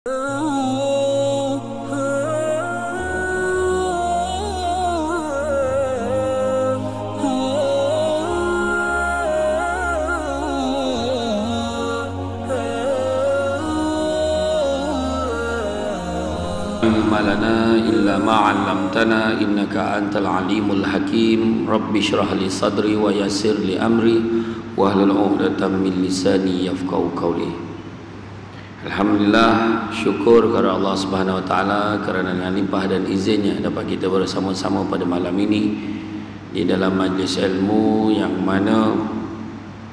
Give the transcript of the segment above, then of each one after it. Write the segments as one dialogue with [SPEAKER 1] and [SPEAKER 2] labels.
[SPEAKER 1] lana illa ma 'allamtana innaka antal alimul hakim. Rabbi shrah li sadri wa yassir li amri wahlul 'uqdatam min lisani yafqahu qawli. Alhamdulillah, syukur kepada Allah Subhanahu wa taala kerana dengan limpah dan izinnya dapat kita bersama-sama pada malam ini di dalam majlis ilmu yang mana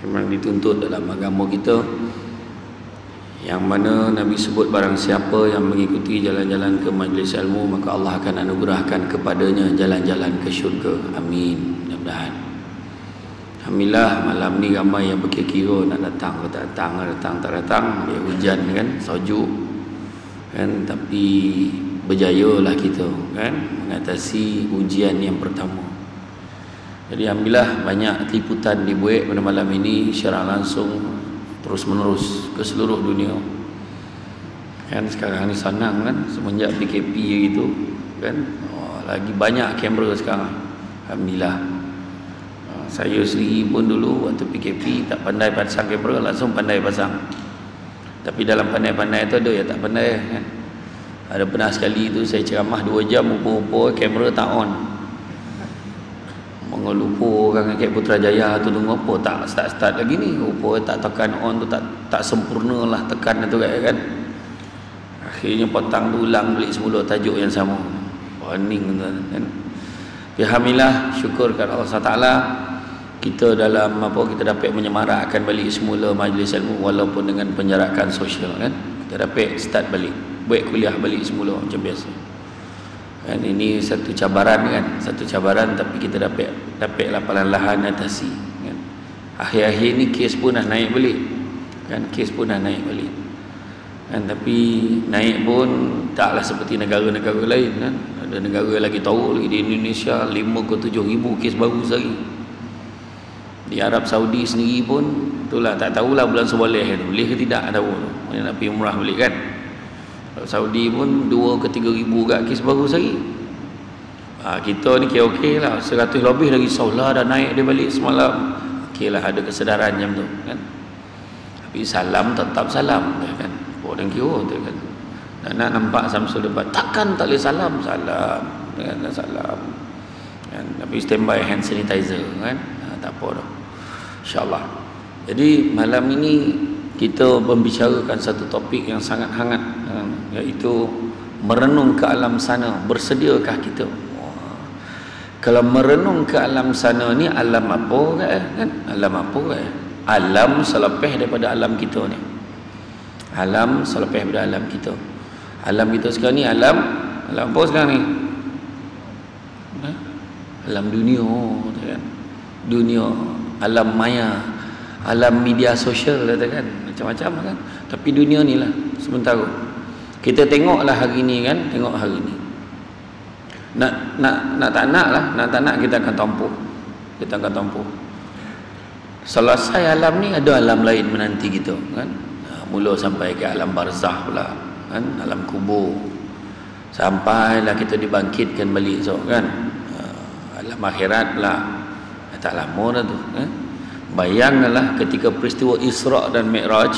[SPEAKER 1] memang dituntut dalam agama kita, yang mana Nabi sebut barang siapa yang mengikuti jalan-jalan ke majlis ilmu maka Allah akan anugerahkan kepadanya jalan-jalan ke syurga. Amin. Mudah-mudahan. Alhamdulillah, malam ni ramai yang berkira-kira nak datang ke tak datang, tak datang. Dia hujan kan, sejuk kan, tapi berjayalah kita kan mengatasi ujian yang pertama. Jadi alhamdulillah banyak liputan dibuat pada malam ini secara langsung terus menerus ke seluruh dunia kan. Sekarang ni senang kan, semenjak PKP gitu kan, lagi banyak kamera sekarang. Alhamdulillah. Saya sendiri pun dulu waktu PKP tak pandai pasang kamera, langsung pandai pasang. Tapi dalam pandai-pandai tu ada yang tak pandai kan. Ada pernah sekali tu saya ceramah 2 jam, rupa-rupa kamera tak on. Mengelupa orang kat Putrajaya tu tunggu apa tak start lagi ni, rupa tak tekan on tu tak sempurna lah tekan tu kan. Akhirnya petang tu ulang balik semula tajuk yang sama. Warning kan. Alhamdulillah, syukur kepada Allah Taala kita dalam kita dapat menyemarakkan balik semula majlis ilmu walaupun dengan penjarakan sosial kan. Kita dapat start balik, buat kuliah balik semula macam biasa. Kan ini satu cabaran kan, satu cabaran, tapi kita dapatlah perlahan-lahan atasi kan. Akhir-akhir ni kes pun dah naik balik kan, kes pun dah naik balik kan, tapi naik pun taklah seperti negara-negara lain kan. Ada negara lagi tahu lagi, di Indonesia 5 ke 7 ribu kes baru sehari. Di Arab Saudi sendiri pun itulah, tak tahulah bulan seboleh tu boleh ke tidak, tahu tu nak pergi umrah balik kan. Saudi pun 2 ke 3 ribu kat kes baru sehari. Kita ni okey lah, 100 lebih lagi saulah dah naik dia balik semalam. Okey lah, ada kesedaran macam tu kan. Tapi salam tetap salam kan, orang kira tu kan. Dan nak nampak Samsul debat, takkan tak boleh salam kan, salam kan. Tapi standby hand sanitizer kan, tak apa dah, insyaAllah. Jadi malam ini kita membicarakan satu topik yang sangat hangat, iaitu merenung ke alam sana. Bersediakah kita? Kalau merenung ke alam sana ni, alam apa kan? Alam apa Alam selepas daripada alam kita ni. Alam selepas daripada alam kita. Alam kita sekarang ni alam apa sekarang ni? Alam dunia kan? Dunia, alam maya, alam media sosial katakan, macam-macam kan. Tapi dunia ni lah sementara. Kita tengoklah hari ni kan, tengok hari ni. Nak tak nak lah, nak tak nak kita akan tempuh. Kita akan tempuh. Selesai alam ni ada alam lain menanti kita kan. Mula sampai ke alam barzah pula kan, alam kubur. Sampailah kita dibangkitkan balik esok kan. Alam akhirat pula. Tak lama dah tu kan. Bayangkanlah ketika peristiwa Isra' dan Mi'raj,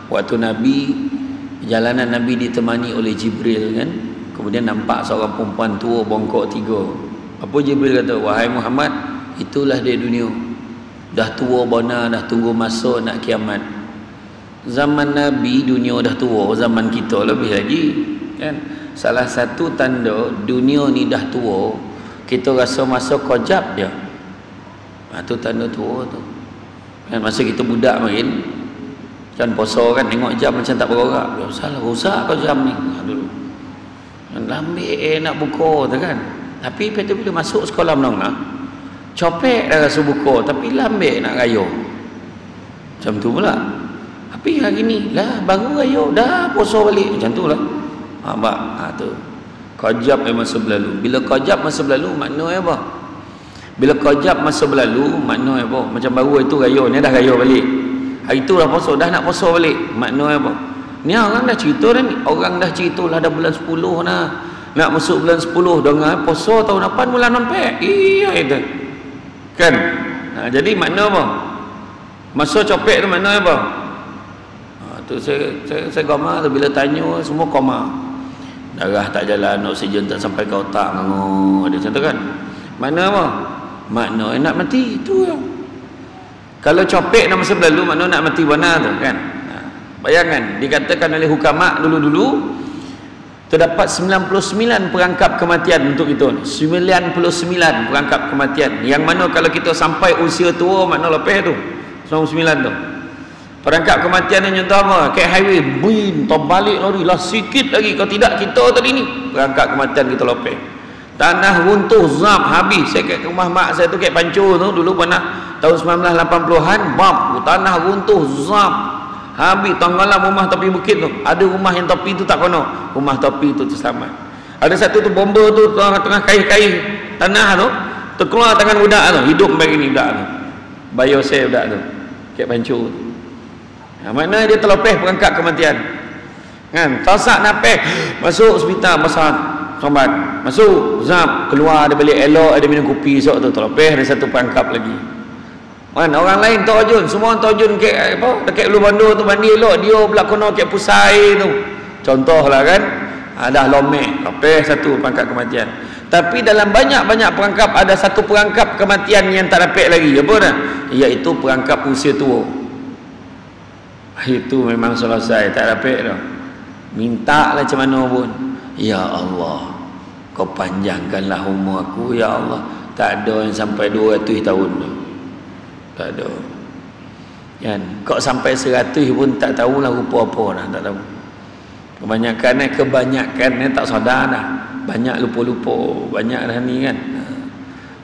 [SPEAKER 1] waktu perjalanan Nabi ditemani oleh Jibril kan. Kemudian nampak seorang perempuan tua bongkok 3. Apa Jibril kata? Wahai Muhammad, itulah dia dunia. Dah tua bona, dah tunggu masa nak kiamat. Zaman Nabi dunia dah tua, zaman kita lebih lagi kan. Salah satu tanda dunia ni dah tua, kita rasa masa kojab je. Tu tanda tua tu kan. Masa kita budak main kan, puasa kan, tengok jam macam tak bergerak, ya salah rosak kau jam ni dulu lambat nak buka tu kan. Tapi bila masuk sekolah menengah, copek dah rasa buka, tapi lambat nak rayuh macam tu pula. Tapi hari ni lah baru rayuh dah puasa balik macam tu lah. Tu kojab masa berlalu. Bila kojab masa berlalu maknanya apa? Bila kojab masa berlalu maknanya apa? Macam baru itu raya ni dah raya balik, hari tu dah puasa, dah nak puasa balik, maknanya apa? Ni orang dah cerita dah ni. Orang dah cerita lah dah bulan 10 dah. Nak masuk bulan 10 dengan puasa tahun depan bulan Nompek. Iya itu. Kan? Jadi makna apa? Masa copek tu makna apa? Tu saya koma tu bila tanya semua koma. Darah tak jalan, oksigen tak sampai ke otak, nganggur dia macam tu kan. Makna apa? Makna nak mati tu ya. Kalau copek nak masa berlalu makna nak mati benar tu kan. Bayangkan dikatakan oleh hukama dulu-dulu terdapat 99 perangkap kematian untuk itu. 99 perangkap kematian. Yang mana kalau kita sampai usia tua makna lepas tu 99 tu. Perangkap kematian yang contoh apa? Kayak highway, bin, terbalik lori lah sikit lagi. Kalau tidak kita tadi ni, perangkap kematian kita lopek. Tanah runtuh, zap, habis. Saya kat rumah mak saya tu, kat Pancur tu, dulu pernah tahun 1980-an, bab, tanah runtuh, zap, habis. Tenggelam rumah tepi bukit tu. Ada rumah yang tepi tu tak kena. Rumah tepi tu terselamat. Ada satu tu bomba tu, tengah kaih-kaih tanah tu, terkeluar tangan budak tu. Hidup begini budak tu. Bayo saya budak tu. Kat Pancur tu. Maknanya dia terlepeh perangkap kematian kan, tasak napeh masuk hospital masak sombat, masuk zap, keluar ada balik elok, ada minum kopi esok tu terlepeh, ada satu perangkap lagi kan. Orang lain terjun, semua terjun ke apa dekat Ulu Bandar tu mandi elok, dia pula kena kat Pusai tu contohlah kan. Dah lomeh, lepeh satu perangkap kematian. Tapi dalam banyak-banyak perangkap ada satu perangkap kematian yang tak dapat lagi, apa dah? Iaitu perangkap usia tua. Itu memang selesai, tak dapat dah. Minta lah macam mana pun. Ya Allah, kau panjangkanlah umur aku ya Allah. Tak ada yang sampai 200 tahun tu. Tak ada kan. Kau sampai 100 pun tak tahulah rupa apa dah, tak tahu. Kebanyakan tak sadar dah. Banyak lupa-lupa, banyak dah ni kan.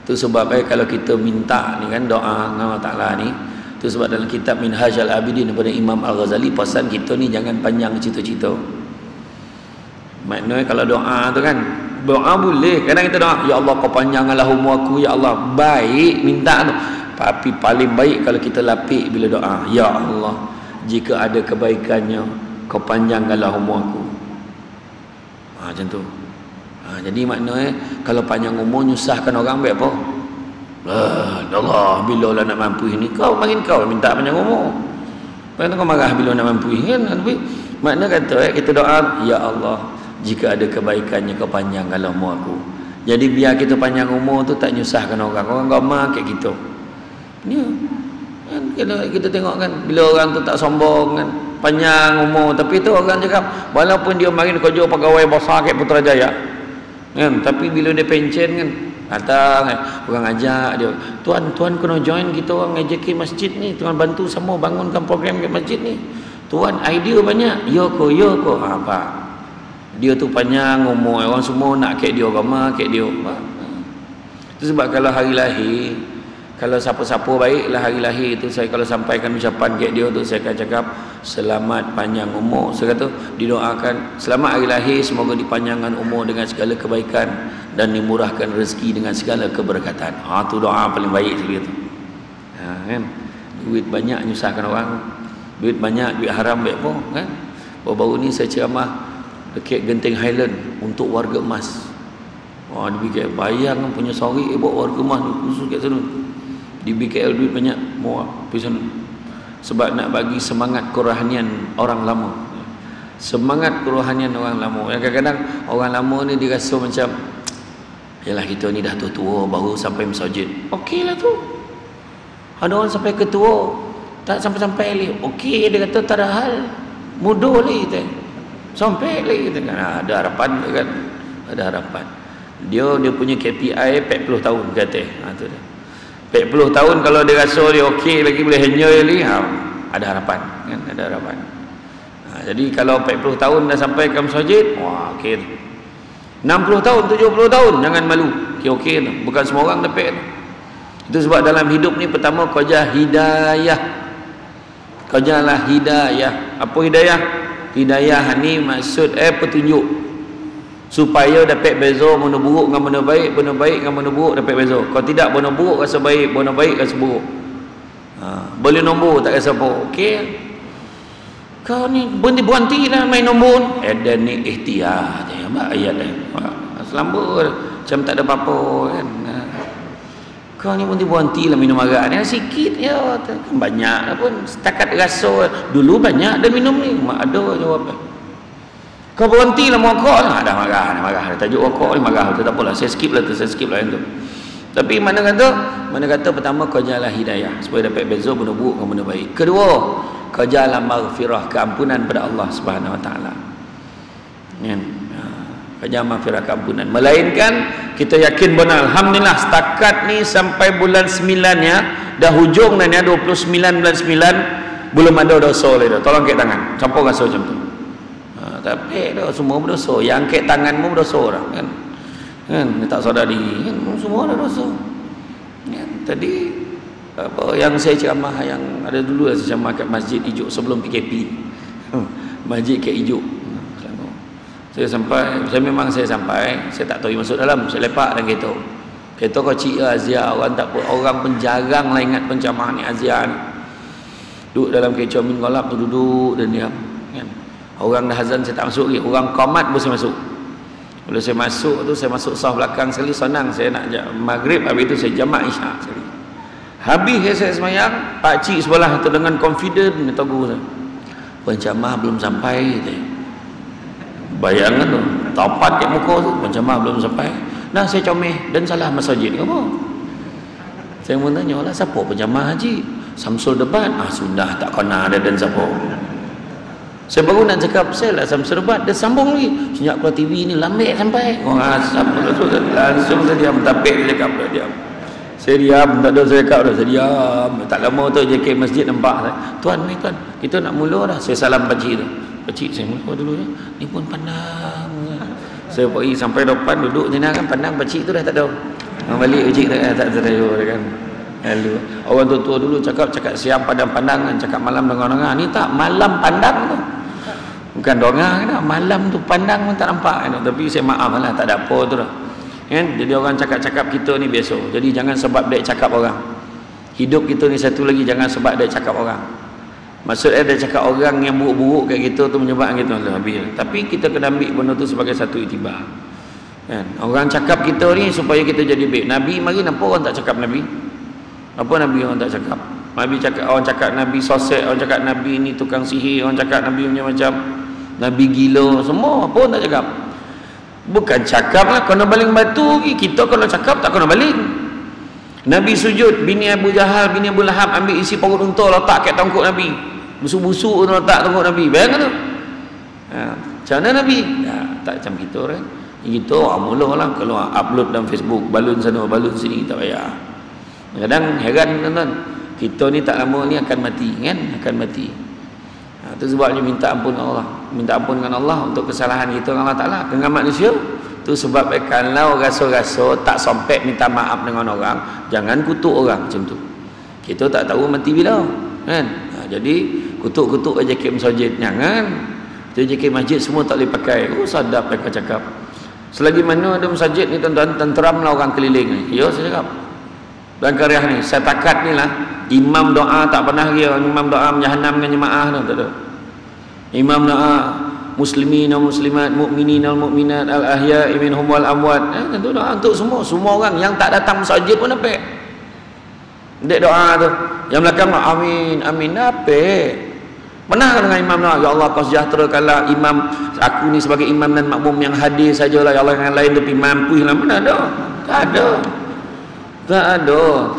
[SPEAKER 1] Tu sebab kalau kita minta ni kan, doa dengan Allah Ta'ala ni, itu sebab dalam kitab Minhajul Abidin daripada Imam Al-Ghazali, pesan kita ni jangan panjang cerita-cerita. Maknanya kalau doa tu kan, doa boleh, kadang kita doa ya Allah kau panjangkanlah umur aku ya Allah, baik minta tu. Tapi paling baik kalau kita lapik bila doa, ya Allah jika ada kebaikannya kau panjangkanlah umur aku. Macam tu. Jadi maknanya kalau panjang umur nyusahkan orang baik apa? Allah bila lah nak mampu ini, kau makin kau minta panjang umur. Kan kau marah bila nak mampu kan. Tapi makna kata kita doa ya Allah jika ada kebaikannya kau panjangkanlah umur aku. Jadi biar kita panjang umur tu tak nyusahkan orang. Orang agama kayak gitu. Ni kan kita tengok kan bila orang tu tak sombong kan, panjang umur, tapi tu orang cakap walaupun dia makin kerja pegawai besar kat Putrajaya kan, tapi bila dia pencen kan datang orang ajak dia, tuan kena join kita orang ngaji masjid ni, tuan bantu sama bangunkan program kat masjid ni, tuan idea banyak. Ya ko apa dia tu panjang umur, orang semua nak kat dia, agama kat dia. Itu sebab kalau hari lahir, kalau siapa-siapa baiklah hari lahir tu, saya kalau sampaikan ucapan kat dia tu, saya akan cakap selamat panjang umur. Saya kata didoakan selamat hari lahir, semoga dipanjangkan umur dengan segala kebaikan dan dimurahkan rezeki dengan segala keberkatan. Tu doa paling baik sekali tu. Kan? Duit banyak nyusahkan orang, duit banyak, duit haram baik apa kan. Baru-baru ni saya ceramah dekat Genting Highland untuk warga emas. Dia bikin bayang punya sorry buat warga emas khusus kat sana. Di BKL duit banyak, mau pergi sana. Sebab nak bagi semangat kerohanian orang lama. Semangat kerohanian orang lama. Yang kadang-kadang orang lama ni dia rasa macam yalah kita ni dah tua-tua baru sampai masjid. Okeylah tu. Ada orang sampai ketua tak sampai-sampai lagi. Okey, dia kata tak ada hal. Mudah lagi kita. Sampai lagi kita kan. Ada harapan kan. Ada harapan. Dia punya KPI 40 tahun kata. Tu dia. 40 tahun kalau dia rasa dia okey lagi, boleh enjoy lagi, ada harapan kan, ada harapan. Jadi kalau 40 tahun dah sampai ke masjid, okey. 60 tahun, 70 tahun jangan malu. Okey tu. Bukan semua orang dapat tu. Itu sebab dalam hidup ni pertama kau jah hidayah. Kau jalah hidayah. Apa hidayah? Hidayah ni maksud petunjuk. Supaya dapat beza mana buruk dengan mana baik, mana baik dengan mana buruk dapat beza. Kalau tidak, mana buruk rasa baik, mana baik rasa buruk. Boleh nombor tak rasa apa. Okey. kau ni berhenti lah main nombor. Ada ni ikhtiar je ayat dia. Selamba macam tak ada apa-apa kan. Kau ni berhenti lah minum arak ni sikit je kan banyak lah pun setakat rasa dulu banyak dah minum ni mak ada jawab dia. Kau berhenti lah merokok lah. Dah marah tajuk rokok ni marah tu tak apalah saya skip lah yang tu. Tapi mana kata pertama kau jalan hidayah supaya dapat beza benda buruk dengan benda baik. Kedua kau jalan maghfirah keampunan pada Allah Subhanahu Wa Taala. Kan? Kau jalan maghfirah keampunan. Melainkan kita yakin benar alhamdulillah setakat ni sampai bulan 9 ya dah hujung dah ni 29 bulan 9 belum ada dosa lagi dah. Tolong angkat tangan. Campur rasa macam tu. Tapi dah semua berdosa. Yang angkat tanganmu berdosa dah kan. Kan tak sadar diri kan semua ada dosa. Kan? Tadi apa yang saya ceramah yang ada dulu saya ceramah kat Masjid Ijuk sebelum PKP. Masjid kat Ijuk. Saya sampai, saya tak tahu masuk dalam, saya lepak dan kereta kau cik Azia, orang tak apa, orang pun jarang lah ingat pencemahan ni Azia ni. Duduk dalam kecoh min golap tu duduk dan diam kan. Orang dah azan saya tak masuk lagi, orang qamat pun saya masuk. Bila saya masuk tu, saya masuk saf belakang sekali, senang saya nak maghrib, habis tu saya jamak isyak sekali. Habis saya semayang, pak cik sebelah tu dengan confident dia tahu saya. Pencemah belum sampai tu. Bayangkan tu, tapat kat muka tu, pencemah belum sampai. Nah, saya comel dan salah masjid ke apa? Saya pun tanya lah, siapa pencemah haji? Samsul Debat. Sudah tak kena ada dan siapa? Saya baru nak cakap saya lah Samsul Debat, dia sambung lagi. Sejak keluar TV ni lambat sampai. Langsung saya diam, tapik dia cakap dah diam. Saya diam, tak ada saya cakap dah, saya diam. Tak lama tu JK masjid nampak saya. Tuan, kita nak mula dah. Saya salam pakcik tu. Pakcik saya mula dulu ya. Ni pun pandang. Saya pergi sampai depan duduk sini kan pandang pakcik tu dah tak ada. Balik pakcik tak ada kan. Lalu orang tua dulu cakap siap pandang-pandangan, cakap malam dengar-dengar. Ni tak malam pandang tu. Bukan dengar kan, malam tu pandang pun tak nampak kan. Tapi saya maaf lah, tak ada apa tu dah. Kan? Jadi orang cakap-cakap kita ni biasa. Jadi jangan sebab dia cakap orang. Hidup kita ni satu lagi, jangan sebab dia cakap orang. Maksudnya dia cakap orang yang buruk-buruk kat kita tu menyebabkan kita habis. Tapi kita kena ambil benda tu sebagai satu iktibar. Kan? Orang cakap kita ni supaya kita jadi baik. Nabi mari nampak orang tak cakap Nabi. Apa Nabi orang tak cakap? Orang cakap Nabi sosek, orang cakap Nabi ni tukang sihir, orang cakap Nabi macam Nabi gila, semua apa orang tak cakap. Bukan cakap lah, kena baling batu lagi. Kita kalau cakap tak kena baling. Nabi sujud, bini Abu Jahal, bini Abu Lahab ambil isi perut unta letak kat tongkok Nabi. Busuk-busuk tu letak tongkok Nabi. Bayangkan tu. Macam mana Nabi? Tak macam kita kan. Kita mula lah kalau upload dalam Facebook, balun sana, balun sini, tak payah. Kadang heran tuan-tuan, kita ni tak lama ni akan mati kan, akan mati. Itu sebabnya minta ampun Allah, minta ampun dengan Allah untuk kesalahan kita dengan Allah Ta'ala. Dengan manusia tu sebab kalau rasa-rasa tak sampai minta maaf dengan orang, jangan kutuk orang macam tu. Kita tak tahu mati bila kan. Jadi kutuk-kutuk aja JK masjid jangan. JK masjid semua tak boleh pakai. Sadap mereka cakap. Selagi mana ada masjid ni tuan-tuan, tenteramlah orang keliling ni. Ya saya cakap. Dan karya ni, saya takat ni lah imam doa tak pernah dia imam doa menjahanam dengan jemaah tu, tak ada. Imam doa muslimin dan muslimat, mukminin dan mukminat, al-ahya'i minhum wal amwat. Tentu doa untuk semua orang yang tak datang masjid pun dapat. Dek doa tu. Yang belakang amin, amin dapat. Pernah dengan imam doa, ya Allah kau sejahterakanlah imam aku ni sebagai imam dan makmum yang hadir sajalah ya Allah, yang lain tapi mampu lah. Mana ada? Tak ada. Tak ada,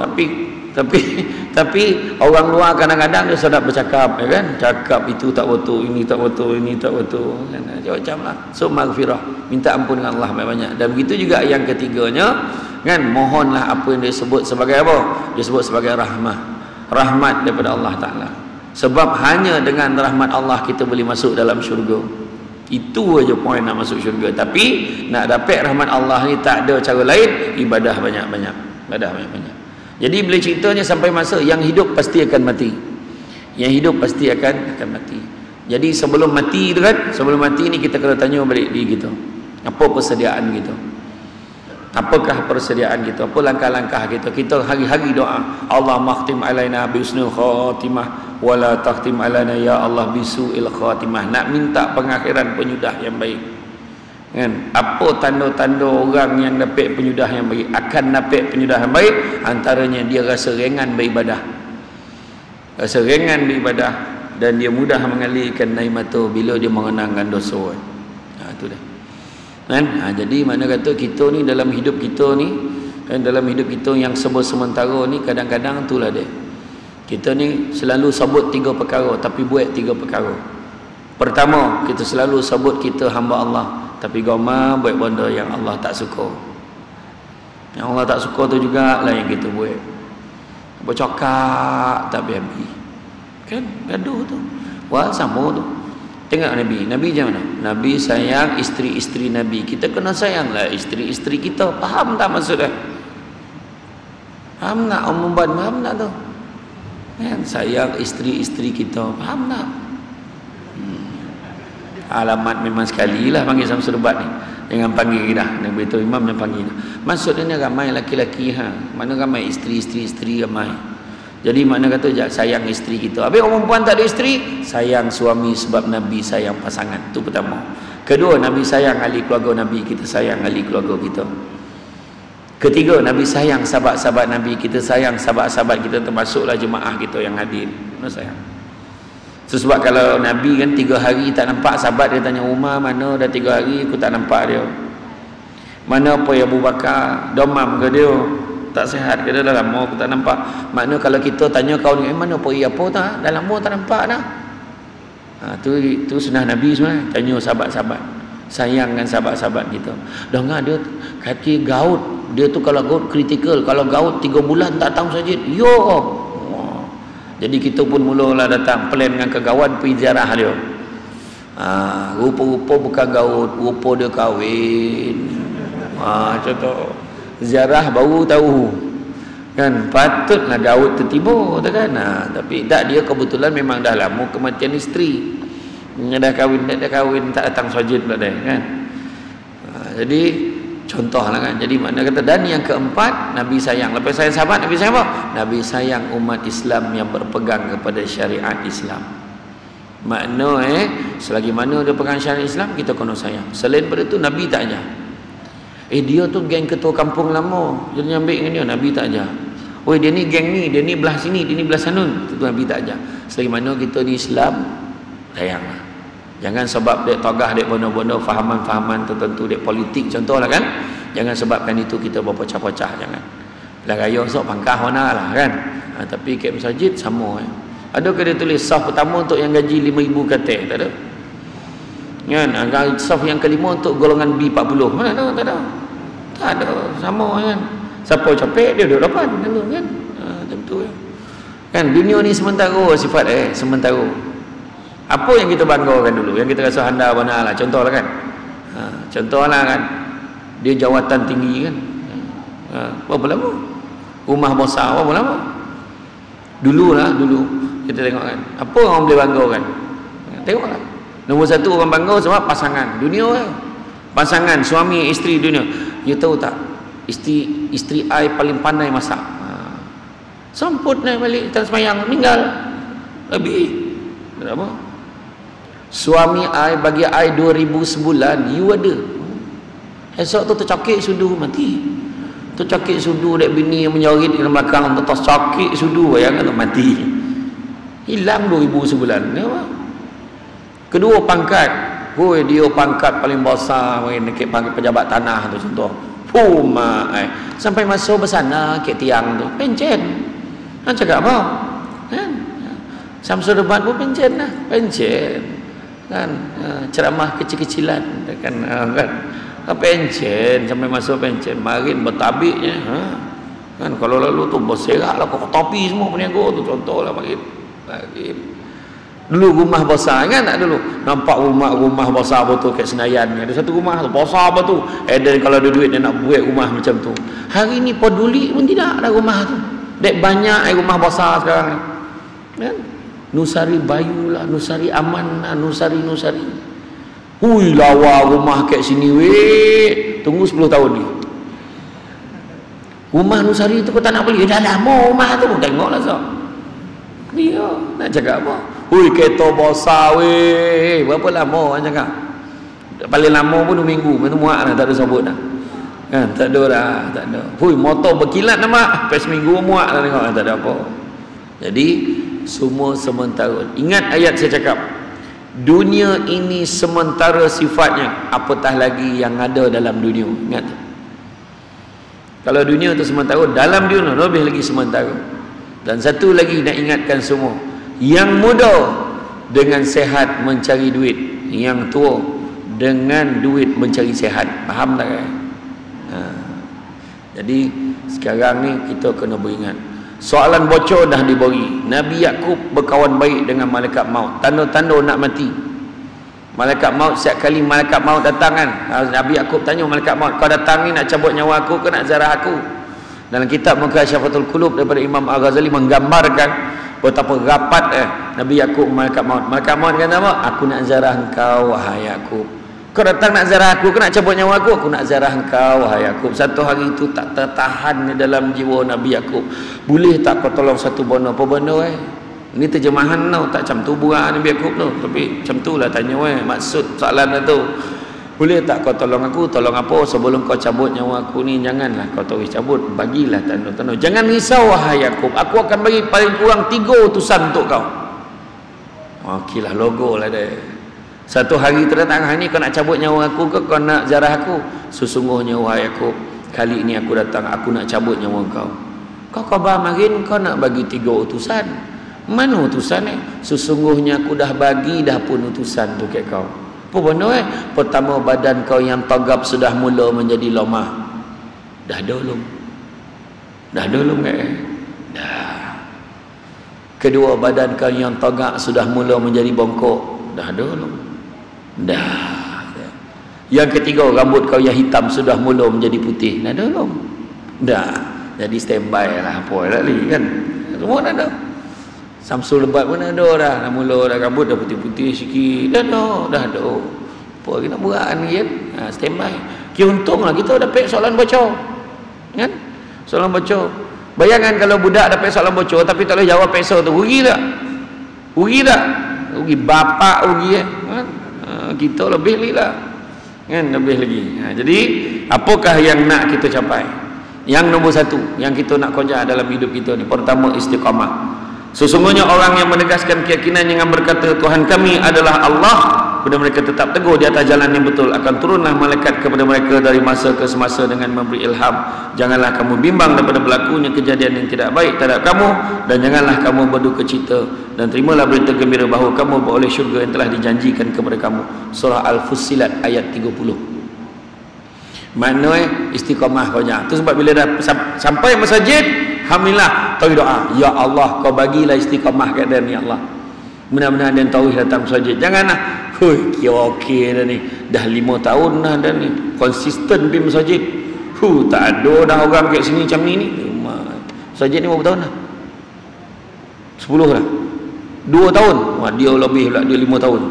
[SPEAKER 1] tapi orang luar kadang-kadang dia sedap bercakap, ya kan? Cakap itu tak betul, ini tak betul, ini tak betul, kan? Macam lah. So maghfirah, minta ampun dengan Allah banyak-banyak. Dan begitu juga yang ketiganya, kan? Mohonlah apa yang dia sebut sebagai apa? Dia sebut sebagai rahmat daripada Allah Ta'ala. Sebab hanya dengan rahmat Allah kita boleh masuk dalam syurga. Itu aja poin nak masuk syurga. Tapi nak dapat rahmat Allah ni tak ada cara lain, ibadah banyak-banyak. Jadi bila ceritanya sampai masa yang hidup pasti akan mati. Yang hidup pasti akan mati. Jadi sebelum mati tu kan, sebelum mati ni kita kena tanya balik diri kita. Apa persediaan kita? Apakah persediaan kita? Apa langkah-langkah kita? Kita hari-hari doa, Allah makhtim alaina bi husnul khatimah wala takhtim alana ya Allah bisu'il khatimah. Nak minta pengakhiran penyudah yang baik. Kan? Apa tanda-tanda orang yang dapat penyudah yang baik, akan dapat penyudah yang baik? Antaranya dia rasa ringan beribadah. Rasa ringan beribadah dan dia mudah mengalirkan air mata bila dia mengenangkan dosa. Itu dah. Kan? Jadi mana kata kita ni dalam hidup kita ni, dalam hidup kita yang sementara ni, kadang-kadang itulah dia. Kita ni selalu sebut 3 perkara tapi buat 3 perkara. Pertama, kita selalu sebut kita hamba Allah tapi goma buat benda yang Allah tak suka. Yang Allah tak suka tu jugalah yang kita buat. Bercakap tak habis. Kan? Gaduh tu. Wah, sama tu. Tengok Nabi. Nabi macam mana? Nabi sayang isteri-isteri Nabi. Kita kena sayanglah isteri-isteri kita. Faham tak maksudnya? Faham tak? Om Ban, faham tak tu? Kan? Sayang isteri-isteri kita. Faham tak? Alamat memang sekali lah panggil Samsul Debat ni. Jangan panggil dah. Nabi tu Imam dia panggil dah. Maksudnya ni ramai laki-laki. Mana ramai isteri-isteri ramai. Jadi mana kata sayang isteri kita. Habis orang perempuan tak ada isteri, sayang suami sebab Nabi sayang pasangan. Itu pertama. Kedua, Nabi sayang ahli keluarga Nabi, kita sayang ahli keluarga kita. Ketiga, Nabi sayang sahabat-sahabat Nabi, kita sayang sahabat-sahabat kita, termasuklah jemaah kita yang hadir. Mana sayang? Sebab kalau Nabi kan 3 hari tak nampak sahabat dia tanya Umar mana dah 3 hari aku tak nampak dia. Mana apa ya Abu Bakar, domam ke dia? Tak sihat ke dia, dah lama aku tak nampak. Makna kalau kita tanya kau ni mana apa ya apa tak? Dah lama tak nampak dah. Tu sunnah Nabi sebenarnya, tanya sahabat-sahabat. Sayangkan sahabat-sahabat kita. Dengar dia kaki gaut, dia tu kalau gaut kritikal, kalau gaut 3 bulan tak datang masjid. Yo. Jadi kita pun mulalah datang plan dengan kawan pergi ziarah dia. Rupa-rupa bukan gaut, rupa dia kahwin. Contoh ziarah baru tahu. Kan patutlah gaut tertiba tu kan. Tapi tak, dia kebetulan memang dah lama kematian isteri. Dah kahwin tak datang masjid pula dia kan. Jadi contohlah kan. Jadi makna kata, dan yang keempat, Nabi sayang. Lepas sayang sahabat, Nabi sayang apa? Nabi sayang umat Islam yang berpegang kepada syariat Islam. Makna selagi mana dia pegang syariat Islam, kita kena sayang. Selain pada tu Nabi tak ajar. Dia tu geng ketua kampung lama, jadi ambil dengan dia. Nabi tak ajar. Dia ni geng ni, dia ni belah sini, dia ni belah sanun. Itu Nabi tak ajar. Selagi mana kita di Islam, sayanglah. Jangan sebab dia togah dia bono-bono fahaman-fahaman tertentu dia politik contohlah kan. Jangan sebabkan itu kita berpecah-pecah, jangan. Lah raya sok pangkah mana lah kan. Tapi kat masjid sama Adakah dia tulis saf pertama untuk yang gaji 5,000 katil? Tak ada. Kan? Saf yang kelima untuk golongan B40. Mana ada? Tak ada. Tak ada. Sama kan. Siapa capek dia duduk depan kan. Macam tu kan. Dunia ni sementara sifat sementara. Apa yang kita banggakan dulu, yang kita rasa handal benar lah, contohlah kan. Contohlah kan, dia jawatan tinggi kan. Berapa lama? Rumah besar berapa lama? Dulu kita tengok kan. Apa orang boleh banggakan? Tengoklah. Nombor 1 orang bangga sebab pasangan dunia pasangan suami isteri dunia. You tahu tak? Isteri I paling pandai masak. Samput naik balik tak sembahyang, meninggal. Lebih. Berapa? Suami I bagi I 2,000 sebulan, you ada. Esok tu tercakik sudu mati. Tercakik sudu dek bini yang menyorit dalam belakang, tercakik sudu bayangkan tu mati. Hilang 2,000 sebulan. Kedua pangkat. Dia pangkat paling besar dekat pangkat pejabat tanah tu contoh. Sampai masuk bersana kat tiang tu pencen. Cakap apa? Samsul Debat pun pencen lah. Pencen. Kan ceramah kecil-kecilan kan pencen sampai masuk pencen marin bertabiknya kan. Kalau lalu tu berserak lah kok topi semua peniaga tu contohlah marin dulu rumah besar kan. Tak dulu nampak rumah besar betul kat Senayan ada satu rumah tu besar betul. Dan kalau ada duit dia nak buat rumah macam tu. Hari ni peduli pun tidak ada rumah tu. Dek banyak rumah besar sekarang kan. Nusari Bayu lah, Nusari Aman lah, Nusari. Hui lawa rumah kat sini weh. Tunggu 10 tahun ni. Rumah Nusari tu kau tak nak beli. Dah lama rumah tu. Tengoklah so. Dia nak cakap apa? Hui, kereta besar weh. Berapa lama orang cakap? Paling lama pun 2 minggu. Mana muak dah, tak ada sabut dah. Kan, tak ada dah, tak ada. Hui, motor berkilat nama. Lepas seminggu muak dah tengok, tak ada apa. Jadi semua sementara. Ingat ayat saya cakap, dunia ini sementara sifatnya, apatah lagi yang ada dalam dunia. Ingat tu. Kalau dunia tu sementara, dalam dunia lebih lagi sementara. Dan satu lagi nak ingatkan semua, yang muda dengan sehat mencari duit, yang tua dengan duit mencari sehat. Faham tak kan? Jadi sekarang ni kita kena beringat, soalan bocor dah diberi. Nabi Yakub berkawan baik dengan malaikat maut, tanda-tanda nak mati. Malaikat maut, setiap kali malaikat maut datang kan, Nabi Yakub tanya malaikat maut, kau datang ni nak cabut nyawa aku ke nak zarah aku? Dalam kitab Mukasyafatul Qulub daripada Imam Al-Ghazali menggambarkan betapa rapat Nabi Yakub malaikat maut. Malaikat maut kata apa? Aku nak zarah engkau wahai Yakub. Kau datang nak zarah aku ke nak cabut nyawa aku? Aku nak zarah engkau wahai Yakub. Satu hari itu tak tertahan dalam jiwa Nabi Yakub. Boleh tak kau tolong satu benda? Apa benda Ini terjemahan tau, tak macam tu buat Nabi Yakub tu. Tapi macam tu lah tanya maksud soalan tu. Boleh tak kau tolong aku? Tolong apa? Sebelum kau cabut nyawa aku ni, janganlah kau terus cabut. Bagilah tanda-tanda. Jangan risau wahai Yakub. Aku akan bagi paling kurang 3 utusan untuk kau. Okeylah, logo lah dia. Satu hari terdatang, hari ni kau nak cabut nyawa aku ke kau nak zarah aku? Sesungguhnya wahai Yakub, kali ini aku datang, aku nak cabut nyawa kau. Kau khabar marin kau nak bagi 3 utusan. Mana utusan Sesungguhnya aku dah bagi dah pun utusan tu kat kau. Apa benda Pertama, badan kau yang tagap sudah mula menjadi lemah. Dah belum? Dah belum Dah. Kedua, badan kau yang tagak sudah mula menjadi bongkok. Dah belum? Dah. Yang ketiga, rambut kau yang hitam sudah mula menjadi putih. Dah belum? Dah. Jadi standby lah apa lagi kan. Semua dah ada. Samsul lebat pun ada dah. Dah mula dah rambut dah putih-putih sikit. Dah ada. Apa lagi nak buat ni kan? Standby. Kira untunglah kita dapat soalan bocor. Kan? Soalan bocor. Bayangkan kalau budak dapat soalan bocor tapi tak boleh jawab peksa tu. Rugi tak? Rugi tak? Rugi bapak rugi kan? Kita lebih lagi lah. Kan? Lebih lagi. Jadi apakah yang nak kita capai? Yang nombor 1 yang kita nak kejar dalam hidup kita ni, pertama, istiqamah. Sesungguhnya orang yang menegaskan keyakinan dengan berkata Tuhan kami adalah Allah, pada mereka tetap teguh di atas jalan yang betul, akan turunlah malaikat kepada mereka dari masa ke semasa dengan memberi ilham. Janganlah kamu bimbang daripada berlakunya kejadian yang tidak baik terhadap kamu, dan janganlah kamu berduka cita, dan terimalah berita gembira bahawa kamu beroleh syurga yang telah dijanjikan kepada kamu. Surah Al-Fussilat ayat 30. Maknanya istiqamah kau jangan. Tu sebab bila dah sampai masjid, alhamdulillah, tahu doa, ya Allah kau bagilah istiqamah kat dia ni, Allah. Benar-benar dia tahu datang masjid. Janganlah, hui, kira okey dah ni. Dah 5 tahun dah ni. Konsisten pergi masjid. Tak ada dah orang kat sini macam ni. Masjid ni berapa tahun dah? 10 dah. 2 tahun. Wah, dia lebih pula, dia 5 tahun.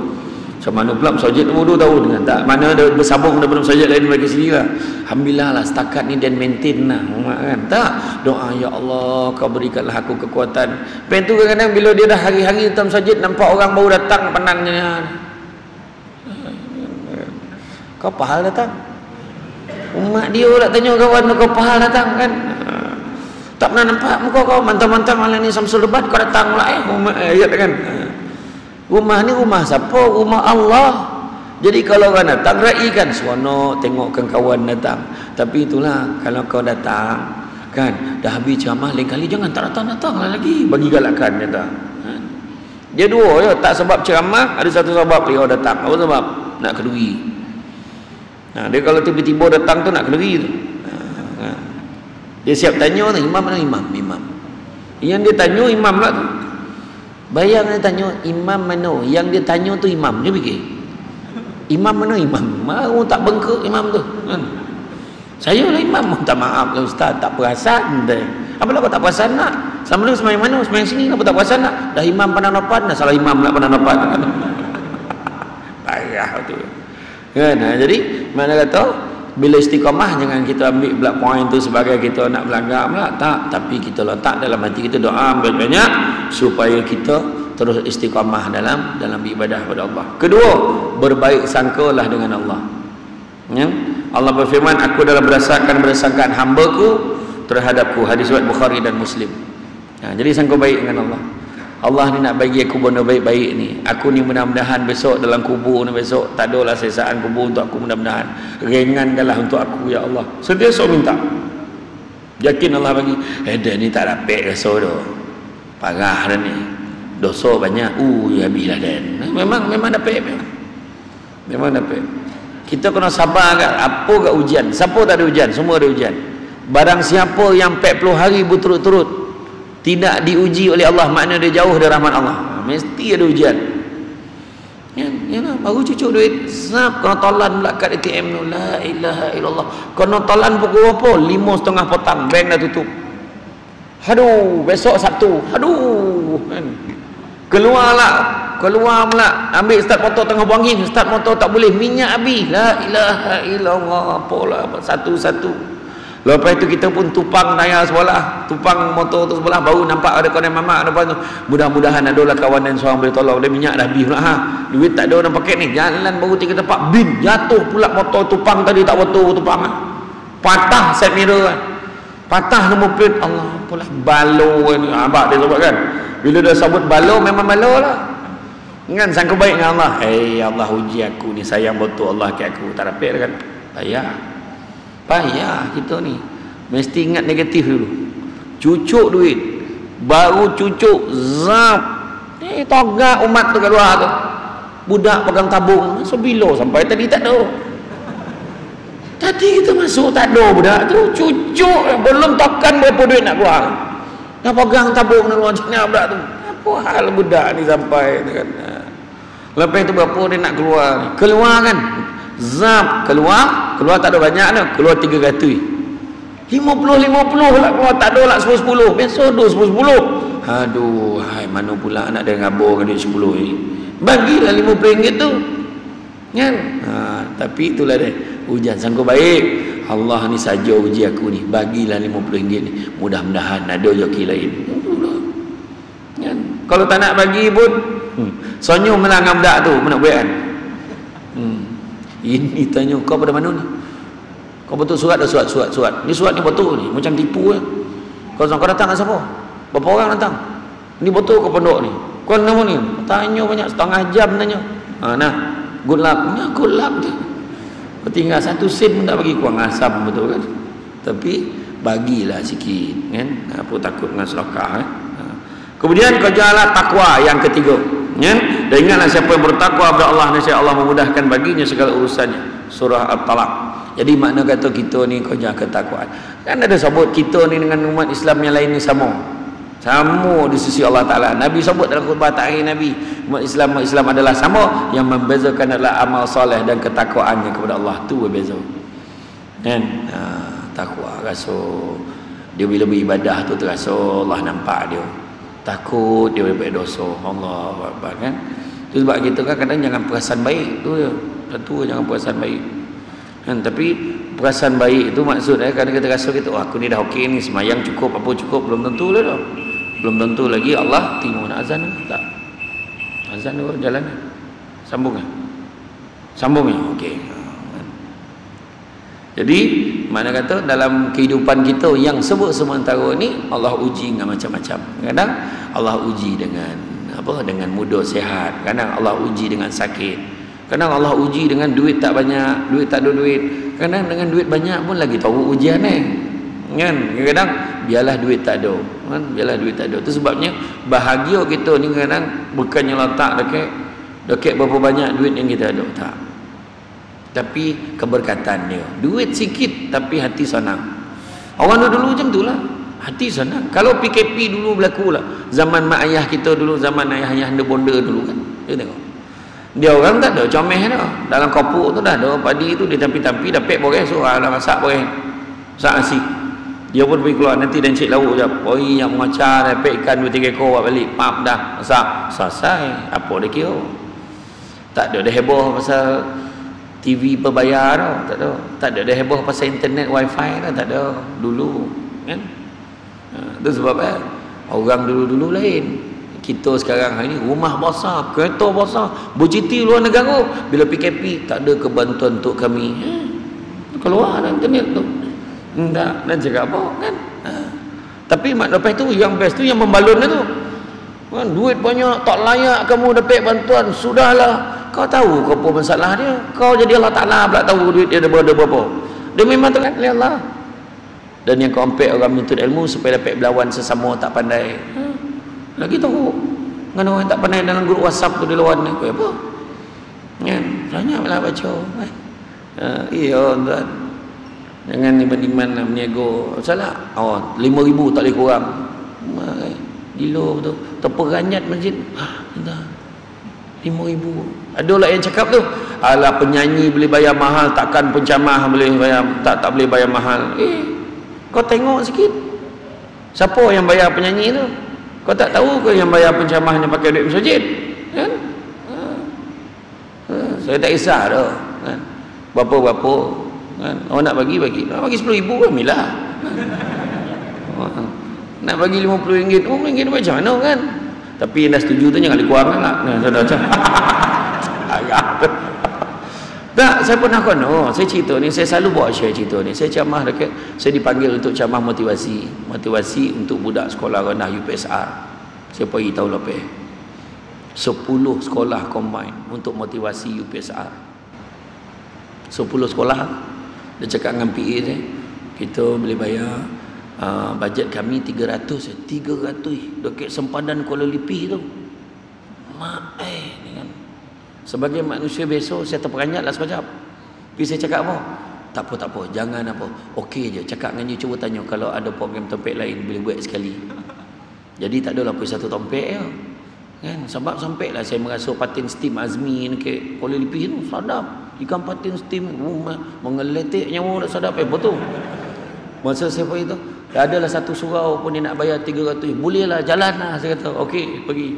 [SPEAKER 1] Macam mana pula masjid umur 2 tahun kan? Tak, mana ada bersambung daripada masjid lain bagi sini lah. Alhamdulillah lah, setakat ni dan maintain lah kan? Tak, doa ya Allah kau berikanlah aku kekuatan. Pen tu kadang-kadang bila dia dah hari-hari dalam masjid, nampak orang baru datang pandangnya, kau pahal datang? Umat dia lah tanya kawan kau pahal datang kan? Tak pernah nampak muka kau, mantap-mantap malam ni Samsul Lebat kau datang pula ayat kan? Rumah ni rumah siapa? Rumah Allah. Jadi kalau orang datang, raikan seronok tengokkan kawan datang. Tapi itulah, kalau kau datang kan, dah habis ceramah, lain kali jangan tak datang-datang lah lagi, bagi galakan datang. Dia dua ya, tak sebab ceramah, ada satu sebab dia datang. Apa sebab? Nak kedui. Dia kalau tiba-tiba datang tu nak kedui tu. Dia siap tanya tu, imam mana imam? Yang dia tanya imam lah tu. Bayang dia tanya imam mana, yang dia tanya tu imam. Dia fikir imam mana imam, mau tak bengkak imam tu kan? Saya lah imam. Minta maaf lah ustaz, tak perasan dah. Apalah kau tak perasan nak? Sama lu sembahyang mana? Sembahyang sini, kenapa tak perasan nak? Dah imam pandang dapat, dah salah imam nak pandang dapat kan? Parah tu kan? Jadi mana kata Bila istiqamah, jangan kita ambil pula poin tu sebagai kita nak melanggar pula, tak. Tapi kita letak dalam hati kita doa banyak supaya kita terus istiqamah dalam ibadah kepada Allah. Kedua, berbaik sangkalah dengan Allah. Ya? Allah berfirman, aku dalam berdasarkan hamba-Ku terhadapku. Hadis riwayat Bukhari dan Muslim. Jadi sangka baik dengan Allah. Allah ni nak bagi aku benda baik-baik ni. Aku ni mudah-mudahan besok dalam kubur ni, besok tak adalah sesaan kubur untuk aku, mudah-mudahan ringankanlah untuk aku ya Allah. Sentiasa minta. Yakin Allah bagi. Dia ni tak dapat rasa tu. Parah dah ni. Dosa banyak. Ya habislah dan. Memang dapat memang dapat. Kita kena sabar kat apa kat ujian. Siapa tak ada ujian? Semua ada ujian. Barang siapa yang 40 hari berturut-turut tidak diuji oleh Allah, makna dia jauh dari rahmat Allah. Mesti ada ujian. Ya, baru cucuk duit, snap kena tolan pula kat ATM tu. La ilaha illallah. Kena tolan pukul berapa? 5.30 petang, bank dah tutup. Aduh, besok Sabtu. Aduh, kan. Keluar pula, ambil start motor tengah buang angin, start motor tak boleh, minyak habis. La ilaha illallah. Apalah satu-satu. Lepas itu kita pun tupang tayar sebelah, tupang motor tu sebelah, baru nampak ada kawan mamak depan tu. Mudah-mudahan adalah kawan dan seorang boleh tolong. Dia minyak dah habis pula. Duit tak ada dalam paket ni. Jalan baru 3 tempat, bin jatuh pula motor tupang tadi, tak betul tupang. Patah side mirror. Patah nombor plate. Allah pula balo ni. Abang dia sebut kan. Bila dah sebut balo, memang balo lah. Kan sangka baik dengan Allah. Allah uji aku ni, sayang betul Allah ke aku. Tak dapat kan. Payah kita ni. Mesti ingat negatif dulu. Cucuk duit. Baru cucuk zap. Togak umat tu kat luar tu. Budak pegang tabung. Sebila sampai tadi tak ada. Tadi kita masuk tak ada budak tu. Cucuk belum tokan berapa duit nak keluar. Dah pegang tabung ni luar macam budak tu. Apa hal budak ni sampai kan. Lepas tu berapa dia nak keluar. Keluar kan. Zap keluar tak ada banyak dah, keluar 300. 50 lah keluar, tak ada lah 10. Biasa ada 10. Aduh, mana pula nak dia ngabur dengan duit 10 ni. Bagilah RM50 tu. Kan? Tapi itulah dia. Ujian sangka baik. Allah ni saja uji aku ni. Bagilah RM50 ni. Mudah-mudahan ada rezeki lain. Kan? Kalau tak nak bagi pun senyum melanggar budak tu, mana buat kan? Ini tanya kau pada mana ni? Kau betul surat dah, surat. Ni surat ni betul ni, macam tipu ya. Kau datang dengan siapa? Berapa orang datang? Ni betul kau pondok ni? Kau nama ni? Tanya banyak, setengah jam tanya. Nah, good luck. Ni good luck je. Kau tinggal 1 sen pun tak bagi, kau ngasam betul kan? Tapi bagilah sikit kan? Apa takut dengan sedekah kan? Kemudian kau jalanlah takwa yang ketiga. Ya? Dan ingatlah siapa yang bertakwa kepada Allah, nescaya Allah memudahkan baginya segala urusannya. Surah At-Talaq. Jadi makna kata kita ni kau jaga ketakwaan. Kan ada sebut kita ni dengan umat Islam yang lain ni sama di sisi Allah Ta'ala. Nabi sebut dalam khutbah takhir Nabi, umat Islam adalah sama. Yang membezakan adalah amal soleh dan ketakwaannya kepada Allah. Tu berbeza kan? Takwa rasa dia bila beribadah tu terasa Allah nampak dia, takut dia berbuat dosa. Allah Akbar kan. Itu sebab kita kan kadang jangan perasan baik tu je. Satu jangan perasan baik kan. Tapi perasan baik itu maksudnya kadang kita rasa kita, aku ni dah okey ni, semayang cukup, apa cukup, belum tentu lah dah. Belum tentu lagi Allah tengok nak azan tak. Azan tu jalan sambung ya. Okey. Jadi mana kata dalam kehidupan kita yang sementara ni Allah uji dengan macam-macam. Kadang Allah uji dengan dengan muda sihat, kadang Allah uji dengan sakit, kadang Allah uji dengan duit tak banyak, duit tak ada duit, kadang dengan duit banyak pun lagi tahu ujian kan. Kadang biarlah duit tak ada kan, biarlah duit tak ada. Itu sebabnya bahagia kita ni kadang bukannya letak dekat berapa banyak duit yang kita ada, tak, tapi keberkatan dia. Duit sikit tapi hati senang. Orang dulu macam tu lah, hati senang. Kalau PKP dulu berlaku lah, zaman mak ayah kita dulu, zaman ayah-ayah anda bonda dulu kan, dia tengok dia orang tak ada comel dah. Dalam kopuk tu dah ada padi tu, dia tampi-tampi dapat boreh, so dah masak boreh, masak nasi, dia pun pergi keluar nanti dan cik lauk je, poi yang mengacar dapat ikan 2-3 ekor buat balik, pap dah masak selesai. Apa dia kira, tak ada dah heboh pasal TV berbayar tau, tak ada. Tak ada dah heboh pasal internet wifi dah, tak ada dulu kan. Itu sebab orang dulu-dulu lain. Kita sekarang hari ni rumah besar, kereta besar, bercuti luar negara. Bila PKP tak ada kebantuan untuk kami. Keluar dalam internet tu. Tak, dan cakap apa kan. Tapi lepas tu yang best tu yang membalun tu. Kan, duit banyak tak layak kamu dapat bantuan. Sudahlah. Kau tahu kau apa masalah dia. Kau jadi Allah Ta'ala pula tahu duit dia ada berapa. Dia memang tak oleh Allah. Dan yang keempat, orang menuntut ilmu supaya dapat berlawan sesama tak pandai. Lagi tahu dengan orang tak pandai dalam grup WhatsApp tu di luar ni apa kan, banyaklah baca kan. Iya tuan, jangan niman-niman lah meniaga salah. 5,000 tak boleh kurang. Gila betul, terperanyat masjid. 5,000. Ada lah yang cakap tu, alah penyanyi boleh bayar mahal, takkan pencamah boleh bayar, tak boleh bayar mahal. Kau tengok sikit, siapa yang bayar penyanyi tu? Kau tak tahu ke yang bayar pencamahnya pakai duit masjid kan? Saya tak kisah dah kan? Berapa-berapa kan? Orang nak bagi 10,000 ambillah. Nak bagi RM50, RM50 macam mana kan? Tapi yang dah setuju tu jangan dikurangkan lah. Agak tak, saya pernah saya cerita ni, saya selalu buat share cerita ni. Saya ceramah dekat, saya dipanggil untuk ceramah motivasi untuk budak sekolah rendah UPSR. Saya pergi tahun lepas 10 sekolah combine untuk motivasi UPSR. 10 sekolah. Dia cakap dengan PA saya, kita boleh bayar bajet kami 300 dekat sempadan Kuala Lumpur tu. Dengan sebagai manusia besok saya terperanyatlah sekejap. Tapi saya cakap apa? Tak apa, jangan apa. Okey je, cakap dengan you, cuba tanya kalau ada program tempat lain boleh buat sekali. Jadi tak adalah pergi satu tempat je. Kan? Sebab sampailah saya merasa patin steam Azmi ke Kuala Lumpur tu sadap. Ikan patin steam mengeletik nyawa dah sadap betul. Masa saya pergi tu, adalah satu surau pun dia nak bayar 300. Bolehlah, jalanlah saya kata. Okey, pergi.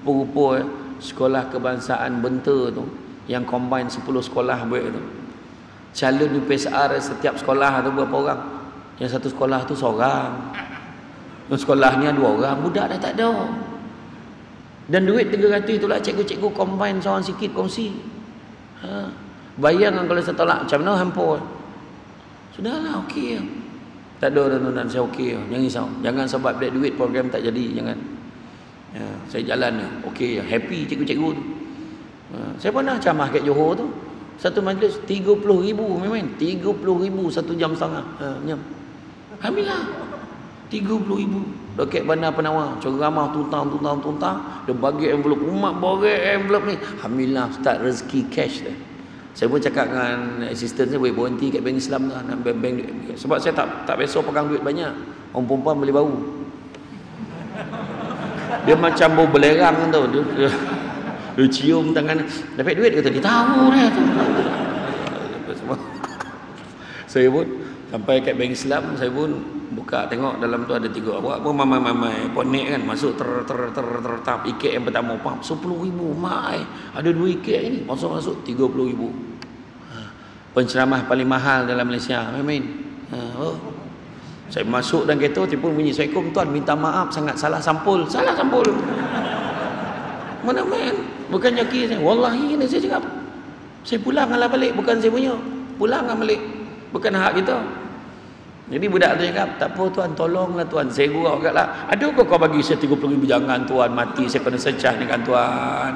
[SPEAKER 1] Rupa-rupa sekolah kebangsaan Benta tu yang combine 10 sekolah buat tu. Calon UPSR setiap sekolah tu berapa orang? Yang satu sekolah tu seorang. Yang sekolah ni 2 orang, budak dah tak ada. Dan duit 300 itulah cikgu-cikgu combine seorang sikit kongsi. Bayangkan kalau saya tolak macam mana hampa. Sudahlah, okey. Tak ada tuan-tuan, saya okey. Jangan risau. Jangan sebab duit program tak jadi, jangan. Saya jalan je. Okey, happy cikgu-cikgu tu. Saya pernah ceramah kat Johor tu. Satu majlis 30,000 memang 30,000 1 jam setengah. Alhamdulillah. 30,000 dekat Bandar Penawar. Ceramah tuntang. Dia bagi envelope, umat bagi envelope ni. Alhamdulillah, start rezeki cash dah. Saya pun cakap dengan assistant saya, boleh berhenti kat bank Islam tu, nak bank sebab saya tak biasa pegang duit banyak. Orang perempuan boleh bau. Dia macam bau belerang tu. Dia cium tangan. Dapat duit kata dia tahu dah tu. Saya pun sampai kat bank Islam, saya pun buka tengok dalam tu ada 3 apa mamai ponek kan masuk tap ikat yang pertama 10,000 mai ada 2 ikat ni masuk 30,000. Penceramah paling mahal dalam Malaysia main. Saya masuk dalam kereta tiba bunyi, "Assalamualaikum tuan, minta maaf sangat salah sampul." Mana main? Bukan joki saya. Wallahi ni saya cakap. Saya pulanglah balik, bukan saya punya. Pulanglah balik. Bukan hak kita. Jadi budak tu cakap, "Tak apa tuan, tolonglah tuan. Saya gurau agaklah. Adakah kau bagi saya 30,000? Jangan tuan, mati saya kena secah dengan tuan."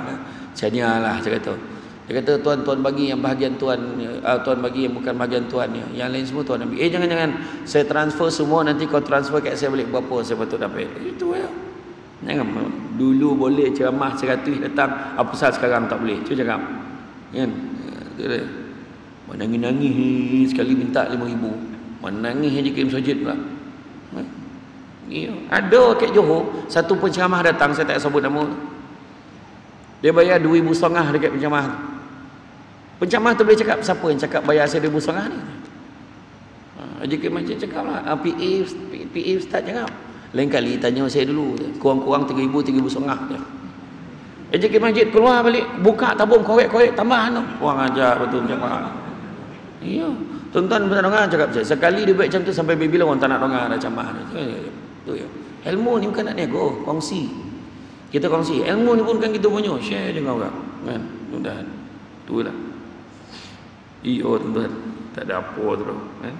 [SPEAKER 1] Saya nialah saya kata. Dia kata, "Tuan bagi yang bahagian tuan, tuan bagi yang bukan bahagian tuan ya. Yang lain semua tuan ambil." Jangan. Saya transfer semua, nanti kau transfer kat saya balik berapa saya patut dapat." Itu ya. Jangan dulu boleh ceramah 100 datang, apa pasal sekarang tak boleh? Cuba cakap. Kan? Menangis sekali minta 5,000. Menangis je kirim sujud pula. Ada kat Johor, satu penceramah datang, saya tak sebut nama. Dia bayar 2,500 dekat penceramah. Penceramah tu boleh cakap, siapa yang cakap bayar saya 2,500 ni? Jadi macam cakap lah, PA Ustaz cakap. Lain kali tanya saya dulu, kurang-kurang 3,000, 3,500 je. Ejek ke masjid, keluar balik, buka tabung, korek-korek, tambahan tu. Wang ajar betul macam mana. Iya. Tuan-tuan pernah dengar cakap saya, sekali dia buat macam tu sampai bila orang tak nak dengar dah ceramah ni. Tu ya. Ilmu ni bukan nak nego, kongsi. Kita kongsi. Ilmu ni pun kan kita punya, share dengan orang. Kan? Mudah-mudahan. Itulah. Iyo tuan-tuan, tak ada apa tu. Kan?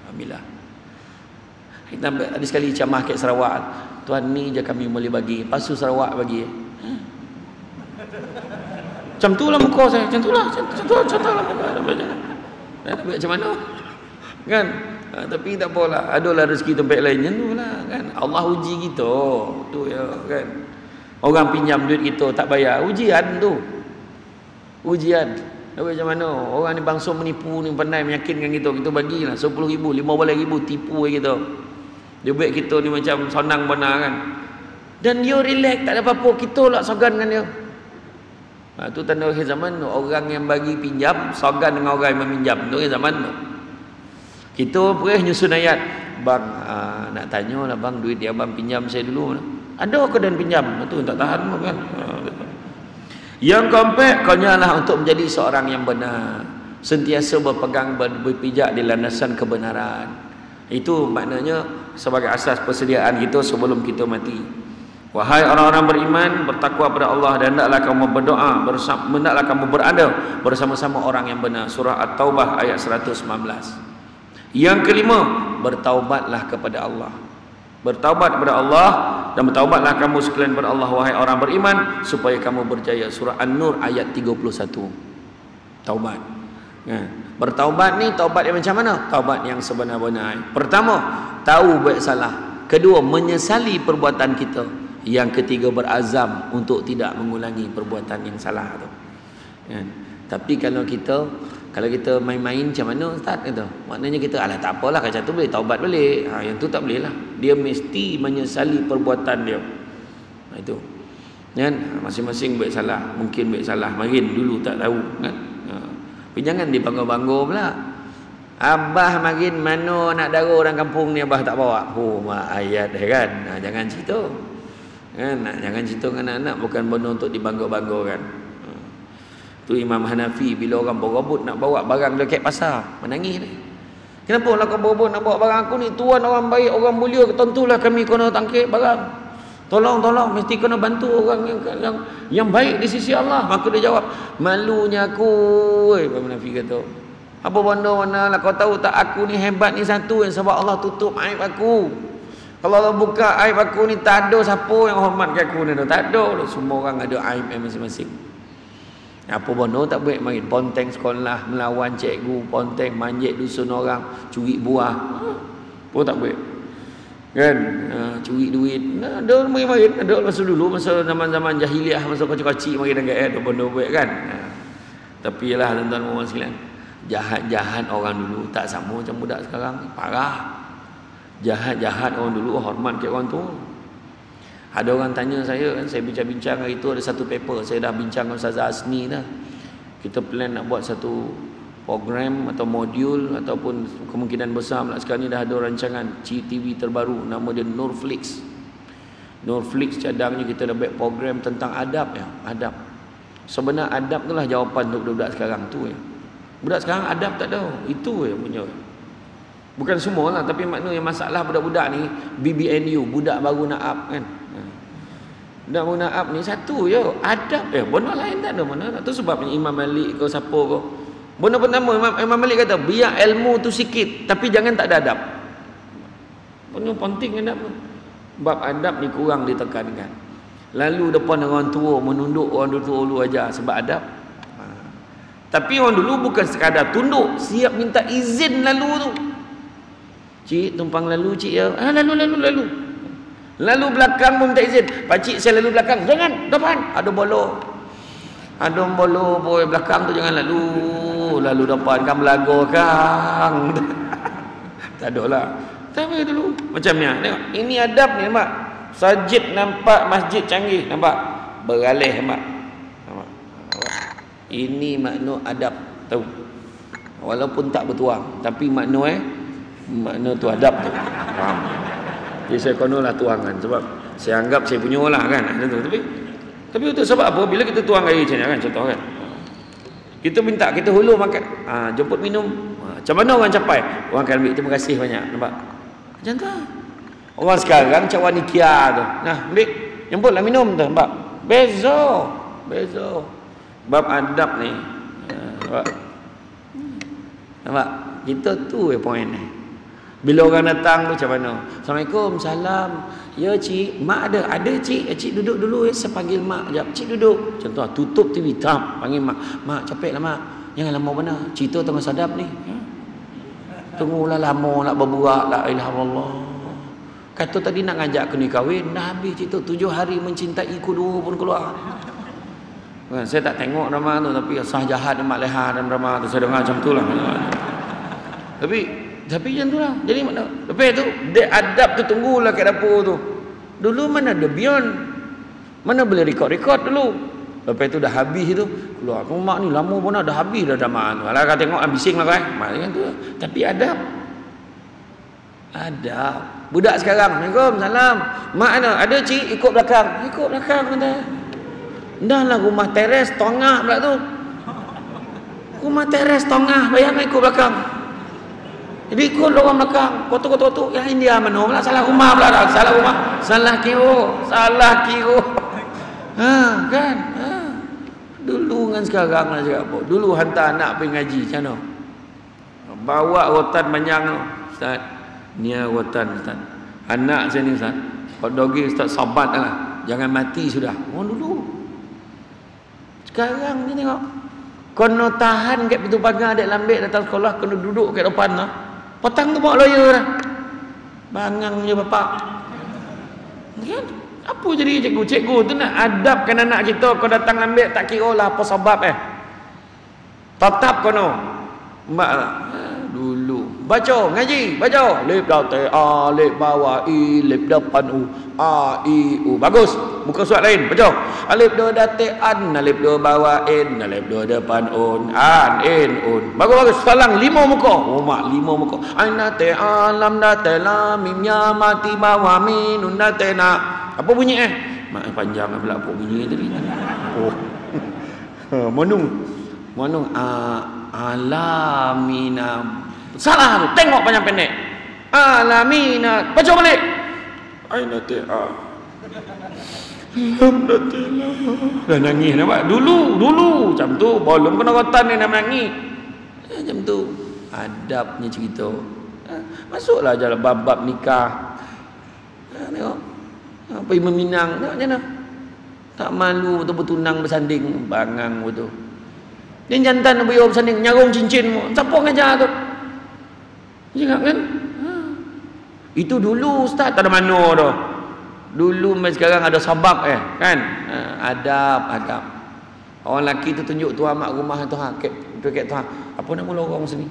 [SPEAKER 1] Alhamdulillah. Kita ada sekali ceramah kat Sarawak. Tuan ni je kami boleh bagi, pasu Sarawak bagi. Macam tu lah muka saya, macam tu lah muka. Nak buat macam mana? Kan? Tapi tak apalah, adalah rezeki tempat lain tu lah kan. Allah uji kita. Tu ya kan. Orang pinjam duit kita tak bayar, ujian tu. Ujian. Nak buat macam mana? Orang ni bangsa menipu ni, pandai meyakinkan kita bagilah 10,000, 15,000 tipu kita. Dia buat kita ni macam sonang benar kan. Dan dia relax, tak ada apa-apa, kita lah sogan dengan dia. Tu tanda akhir zaman, orang yang bagi pinjam sogan dengan orang yang meminjam. Tu akhir zaman tu. Kita pergi nyusun ayat, bang nak tanya lah bang, duit dia abang pinjam saya dulu. Ada ke dan pinjam? Tu tak tahan kan. Yang keempat, kau nyalah untuk menjadi seorang yang benar, sentiasa berpegang berpijak di landasan kebenaran. Itu maknanya sebagai asas persediaan kita sebelum kita mati. Wahai orang-orang beriman, bertakwa pada Allah, dan hendaklah kamu berdoa bersama, hendaklah kamu berada bersama-sama orang yang benar. Surah At-Taubah ayat 119. Yang kelima, bertaubatlah kepada Allah. Bertaubat kepada Allah, dan bertaubatlah kamu sekalian kepada Allah wahai orang beriman, supaya kamu berjaya. Surah An-Nur ayat 31. Taubat. Bertaubat ni taubat yang macam mana? Taubat yang sebenar-benar. Pertama, tahu buat salah. Kedua, menyesali perbuatan kita. Yang ketiga, berazam untuk tidak mengulangi perbuatan yang salah tu. Tapi kalau kita main-main macam mana Ustaz kata? Maknanya kita tak apalah, macam tu boleh taubat balik. Yang tu tak boleh lah. Dia mesti menyesali perbuatan dia. Itu. Kan? Masing-masing buat salah. Mungkin buat salah marin dulu tak tahu kan. Tapi jangan dibangga-bangga pula. Abah marin mana nak dara orang kampung ni abah tak bawa. Mak ayat kan. Jangan cerita. Kan? Jangan cerita dengan anak-anak, bukan benda untuk dibangga-banggakan. Tu Imam Hanafi bila orang berebut nak bawa barang dekat pasar, menangis ni. Kenapa lah kau berebut nak bawa barang aku ni? Tuan orang baik, orang mulia, tentulah kami kena tangkap barang. Tolong, mesti kena bantu orang yang baik di sisi Allah. Maka dia jawab, malunya aku. Imam Hanafi kata, apa benda-benda lah kau tahu tak, aku ni hebat ni satu yang sebab Allah tutup aib aku. Kalau Allah buka aib aku ni, tak ada siapa yang hormat ke aku ni. Tak ada. Semua orang ada aib masing-masing. Apa benda tak boleh main ponteng sekolah, melawan cikgu, ponteng manjat dusun orang, curi buah. Pun tak boleh. Kan? Curi duit. Ada main-main. Ada masa dulu, masa zaman-zaman jahiliah, masa kecil-kecil main dengan ada benda buat kan. Tapi yalah tuan-tuan orang sekalian, jahat-jahat orang dulu tak sama macam budak sekarang. Parah. Jahat-jahat orang dulu hormat ke orang tu. Ada orang tanya saya kan, saya bincang-bincang hari tu, ada satu paper saya dah bincang dengan Ustazah Asni dah. Kita plan nak buat satu program atau modul, ataupun kemungkinan besar sekarang ni dah ada rancangan TV terbaru, nama dia Nurflix. Nurflix cadangnya kita dah buat program tentang adab ya, adab. Sebenarnya adab itulah jawapan untuk budak sekarang tu ya. Budak sekarang adab tak ada, itu ya punya. Bukan semua lah, tapi maknanya masalah budak-budak ni BBNU, budak baru naab kan. Budak baru naab ni satu je, adab benda lain tak ada mana. Tu sebabnya Imam Malik ke siapa ke. Benda pertama Imam Malik kata, biar ilmu tu sikit tapi jangan tak ada adab. Benda penting adab tu. Bab adab ni kurang ditekankan. Lalu depan orang tua menunduk orang tua dulu aja sebab adab. Tapi orang dulu bukan sekadar tunduk, siap minta izin lalu tu. Cik tumpang lalu cik ya. Lalu. Lalu belakang pun minta izin. Pakcik saya lalu belakang. Jangan, depan. Ada bolo. Ada bolo boy belakang tu jangan lalu. Lalu depan kan belaga kang. Tak ada lah. Tapi dulu macam ni. Tengok. Ini adab ni nampak. Sajid nampak masjid canggih nampak. Beralih nampak. Ini makna adab. Tahu. Walaupun tak bertuang, tapi makna tu adab tu. Faham? Jadi saya konolah tuangan sebab saya anggap saya punya lah kan. Tapi Tapi untuk sebab apa? Bila kita tuang air macam ni kan, contoh kan, kita minta, kita hulur makan, jemput minum, macam mana orang capai? Orang akan ambil terima kasih banyak, nampak? Macam tu. Orang sekarang macam wanikia tu, nah ambil, jemputlah minum tu, nampak? Beza. Bab adab ni, nampak? Kita tu poin ni. Bila orang datang tu macam mana? Assalamualaikum, salam. Ya cik, mak ada cik. Cik duduk dulu, saya panggil mak sekejap. Cik duduk. Contoh, tutup TV, panggil mak. Mak, capek lah mak. Jangan lama benar. Cerita tengah sadap ni. Tunggulah lama nak berbuak. La ilaha illallah. Kata tadi nak ngajak kena kahwin, dah habis cerita 7 hari mencintai ku dua pun keluar. Saya tak tengok drama tu, tapi sah jahat dan mak leha dalam drama tu. Saya dengar macam tu lah. Tapi macam tu lah. Jadi mana? Lepas tu, dia adab tu tunggulah kat dapur tu. Dulu mana ada beyond. Mana boleh rekod dulu. Lepas tu dah habis tu, keluar. Mak ni lama pun dah habis dah drama tu. Alah kau tengok bising lah kan. Macam tu lah. Tapi adab. Budak sekarang, Assalamualaikum, salam. Mak ada cik, ikut belakang. Ikut belakang kata. Dah lah rumah teres tengah pula tu. Rumah teres tengah, bayangkan ikut belakang. Jadi ikut orang belakang, kotor-kotor yang India mana pula, salah rumah pula dah, salah kira. Kan? Dulu dengan sekarang lah cakap apa? Dulu hantar anak pergi ngaji, macam mana? Bawa rotan panjang tu, Ustaz. Ni rotan Ustaz. Anak saya ni Ustaz. Kalau dogi Ustaz sabat lah. Jangan mati sudah. Orang dulu. Sekarang ni tengok. Kena tahan kat pintu pagar adik lambik datang sekolah, kena duduk kat depan lah. Petang tu bawa lawyer dah. Bangang je bapak. Kan? Apa jadi cikgu? Cikgu tu nak adabkan anak kita. Kau datang ambil tak kira lah apa sebab tetap kono. Mak lah. Dulu baca ngaji, baca lip dah a, lip bawah i, lip depan u, a i u. Bagus. Buka surat lain, baca. Alif do date an, alif do bawah in, alif do depan un, an in un. Bagus. Salang 5 muka. Oh mak 5 muka. Aina te alam date lam mim ya mati bawah min un date na. Apa bunyi Mak panjang pula apa bunyi tadi. Oh. Monung alamina. Salah tu, tengok panjang pendek. Alamina. Baca balik. Aina ta'a. Dah nangis nampak. Dulu macam tu. Belum kena rotan ni nak menangis. Macam tu. Adabnya cerita. Masuklah jalan bab-bab nikah. Tengok. Apa yang meminang. Tengok macam mana. Tak malu betul-betul tunang bersanding. Bangang betul. Dia jantan beliau bersanding. Nyarung cincin. Siapa ngajar tu? Cakap kan? Itu dulu Ustaz, tak ada mana tu. Dulu macam sekarang ada sabab kan? Adab. Orang lelaki tu tunjuk tuan mak rumah tuan, kat tuan. Apa nama lorong sini?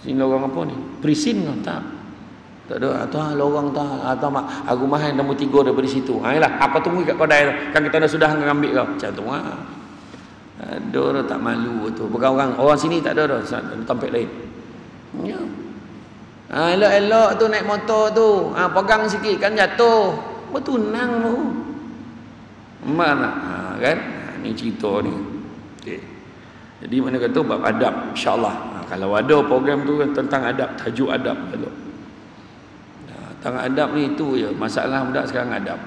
[SPEAKER 1] Sini lorong apa ni? Prisin ke? Tak ada. Tuan lorong tuan atau mak rumah yang nombor 3 daripada situ. Yalah, apa tunggu kat kedai tu. Kan kita dah sudah ngambil kau. Macam tu Ada orang tak malu tu. Bukan orang sini tak ada dah. Tempat lain. Ya. Elok-elok tu naik motor tu. Pegang sikit kan jatuh. Bertunang tu. Mana? Kan? Ni cerita ni. Okay. Jadi mana kata bab adab, insya-Allah. Kalau ada program tu tentang adab, tajuk adab elok. Tentang adab ni itu je. Masalah budak sekarang adab.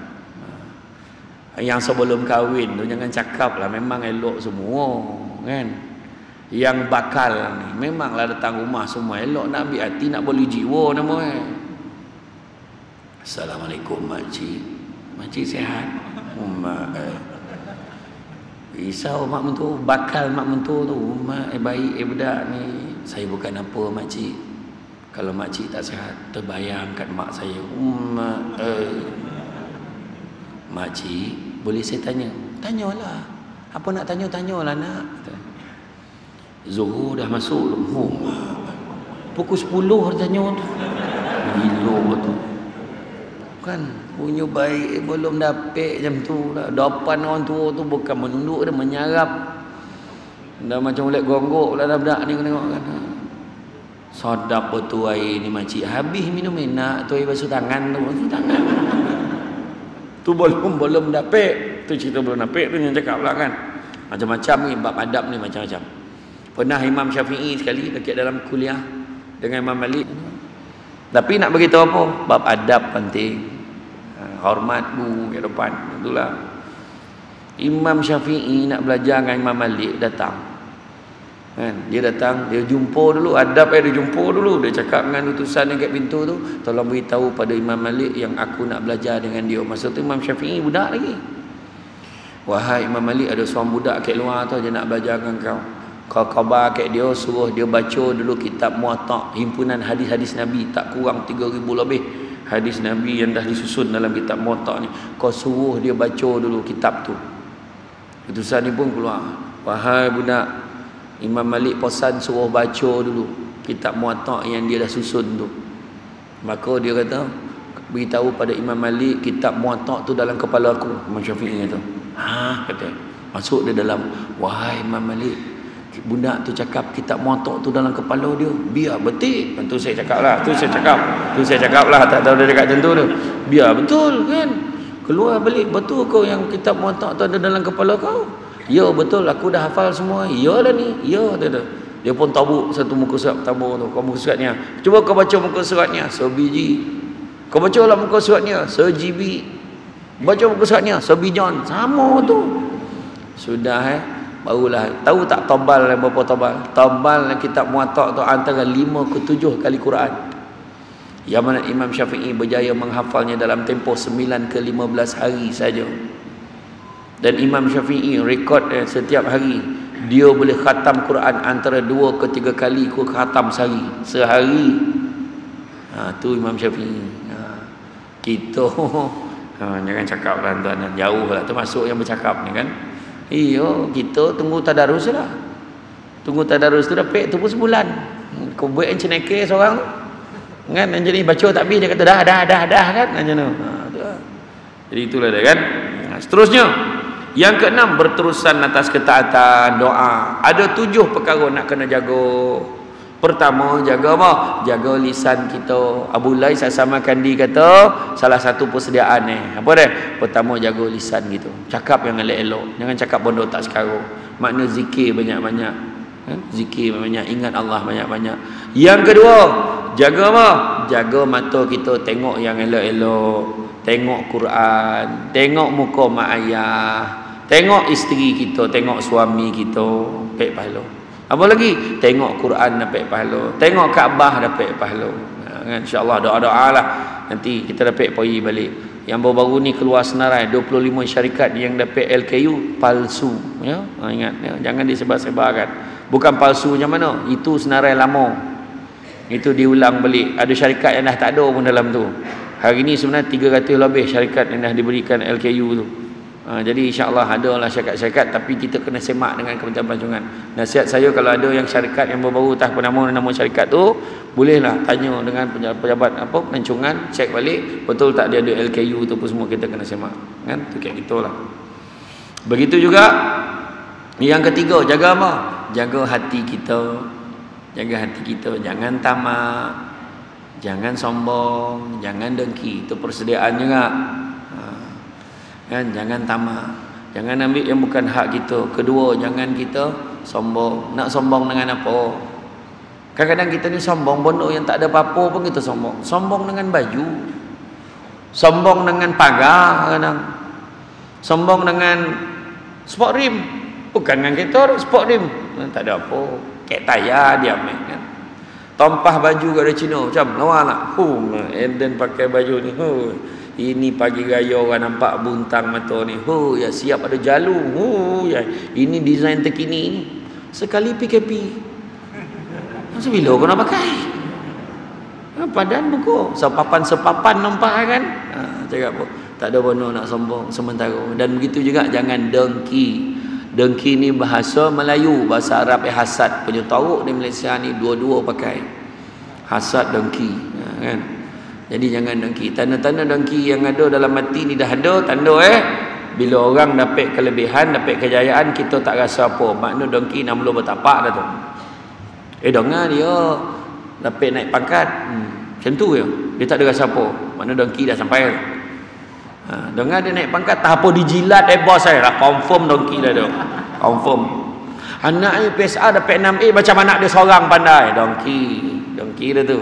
[SPEAKER 1] Yang sebelum kahwin tu jangan cakap lah, memang elok semua kan. Yang bakal ni memanglah datang rumah semua elok, nak ambil hati, nak boleh jiwa nama Assalamualaikum makcik sihat? Mak risau mak mentua, bakal mak mentua tu. Mak baik budak ni. Saya bukan apa makcik. Kalau makcik tak sihat, terbayang kat mak saya. Makcik, boleh saya tanya? Tanyalah. Apa nak tanyalah nak. Zuhur dah masuk pukul 10 dia tanya tu. Gila tu. Kan punya baik belum dapat jam tu lah. Depan orang tua tu bukan menunduk, dia menyarap. Dah macam ulat gonggok lah budak ni tengok kan. Sedap betul air ni makcik. Habis minum nak tu air basuh tangan tu. Tu belum dapat. Tu cerita belum napik tu yang cakap lah kan. Macam-macam ni, bab adab ni macam-macam. Pernah Imam Syafi'i sekali dekat dalam kuliah dengan Imam Malik. Tapi nak beritahu apa? Bab adab penting. Hormat guru kat depan. Itulah. Imam Syafi'i nak belajar dengan Imam Malik datang. Kan? Dia datang, dia jumpa dulu, adab dia jumpa dulu. Dia cakap dengan utusan yang kat pintu tu, tolong beritahu pada Imam Malik yang aku nak belajar dengan dia. Masa tu Imam Syafi'i budak lagi. Wahai Imam Malik, ada seorang budak kat luar tu, dia nak belajar dengan kau. Kau khabar kat dia, suruh dia baca dulu kitab Muwatta', himpunan hadis-hadis Nabi, tak kurang 3,000 lebih hadis Nabi yang dah disusun dalam kitab Muwatta' ni. Kau suruh dia baca dulu kitab tu. Utusan ni pun keluar. Wahai budak, Imam Malik pesan suruh baca dulu kitab Muwatta' yang dia dah susun tu. Maka dia kata, beritahu pada Imam Malik kitab Muwatta' tu dalam kepala aku. Imam Syafi'i kata, kata. Masuk dia dalam, wahai Imam Malik, budak tu cakap kitab Muwatta' tu dalam kepala dia. Biar betul. Tu saya cakap lah. Tu saya cakap lah. Tak tahu dia cakap macam tu tu. Biar betul kan. Keluar balik, betul kau yang kitab Muwatta' tu ada dalam kepala kau? Ya betul, aku dah hafal semua. Ya lah ni. Ya dia pun tabuk satu muka surat pertama tu. Kau muka suratnya, cuba kau baca muka suratnya sebiji. Kau baca lah muka suratnya sejibi. Baca muka suratnya sebijan. Sama tu. Sudah barulah tahu tak tebal berapa tebal? Tebal kitab Muwatta' tu antara 5 ke 7 kali Quran. Yang mana Imam Syafi'i berjaya menghafalnya dalam tempoh 9 ke 15 hari saja. Dan Imam Syafi'i rekod setiap hari dia boleh khatam Quran antara 2 ke 3 kali khatam sehari. Tu Imam Syafi'i. Kita jangan cakap lah tuan-tuan, jauh lah termasuk yang bercakap ni kan. Iyo, kita tunggu tadarus lah. Tunggu tadarus tu dapat tu pun sebulan. Kau buat yang ceneke seorang tu. Kan jadi baca tak habis dia kata dah kan macam tu. Jadi itulah dia kan. Seterusnya yang keenam, berterusan atas ketaatan doa. Ada 7 perkara nak kena jaga. Pertama, jaga apa? Jaga lisan kita. Abu Lai Sasamakandi kata salah satu persediaan ni apa dia? Pertama, jaga lisan gitu. Cakap yang elok-elok. Jangan cakap bodoh tak sekarang. Makna zikir banyak-banyak. Zikir banyak, ingat Allah banyak-banyak. Yang kedua, jaga apa? Jaga mata kita tengok yang elok-elok. Tengok Quran, tengok muka mak ayah, tengok isteri kita, tengok suami kita, dapat pahala. Apa lagi? Tengok Quran dapat pahala. Tengok Kaabah dapat pahala. Kan insya-Allah doa-doa lah. Nanti kita dapat pergi balik. Yang baru-baru ni keluar senarai 25 syarikat yang dapat LKU palsu, ya. Ingat ya, jangan disebar-sebarkan. Bukan palsu macam mana? Itu senarai lama. Itu diulang balik. Ada syarikat yang dah tak ada pun dalam tu. Hari ni sebenarnya 300 lebih syarikat yang dah diberikan LKU tu. Jadi insya-Allah ada lah syarikat-syarikat, tapi kita kena semak dengan Kementerian Pelancongan. Nasihat saya kalau ada yang syarikat yang baru-baru tak apa nama syarikat tu, bolehlah tanya dengan pejabat apa pelancongan, cek balik betul tak dia ada LKU tu pun semua kita kena semak. Kan? Tu kayak gitulah. Begitu juga yang ketiga, jaga apa? Jaga hati kita. Jaga hati kita, jangan tamak. Jangan sombong, jangan dengki. Itu persediaan juga. Kan? Jangan tamak. Jangan ambil yang bukan hak kita. Kedua, jangan kita sombong. Nak sombong dengan apa? Kadang-kadang kita ni sombong benda yang tak ada apa-apa pun kita sombong. Sombong dengan baju. Sombong dengan pagar kadang. Sombong dengan sport rim. Bukan dengan kereta, sport rim. Tak ada apa. Kayak tayar dia ambil kan. Tompah baju kat Cina macam lawa nak. Eden pakai baju ni. Ini pagi raya orang nampak buntang mata ni. Ya siap ada jalu. Ya ini design terkini ni. Sekali PKP. Masa bila kau nak pakai? Padan buku. Sepapan nampak kan? Cakap apa? Tak ada benda nak sombong sementara. Dan begitu juga jangan dengki. Dengki ni bahasa Melayu, bahasa Arab hasad. Penyetaruk di Malaysia ni dua-dua pakai. Hasad, dengki, kan? Jadi jangan dengki. Tanda-tanda dengki yang ada dalam hati ni dah ada tanda bila orang dapat kelebihan, dapat kejayaan, kita tak rasa apa. Makna dengki nak mula bertapak dah tu. Dengar dia dapat naik pangkat. Macam tu je. Dia tak ada rasa apa. Makna dengki dah sampai. Dengar dia naik pangkat, tak apa dijilat bos saya dah confirm dongki dah tu. Confirm. Anak PSR dapat 6A macam anak dia seorang pandai. Dongki dah tu.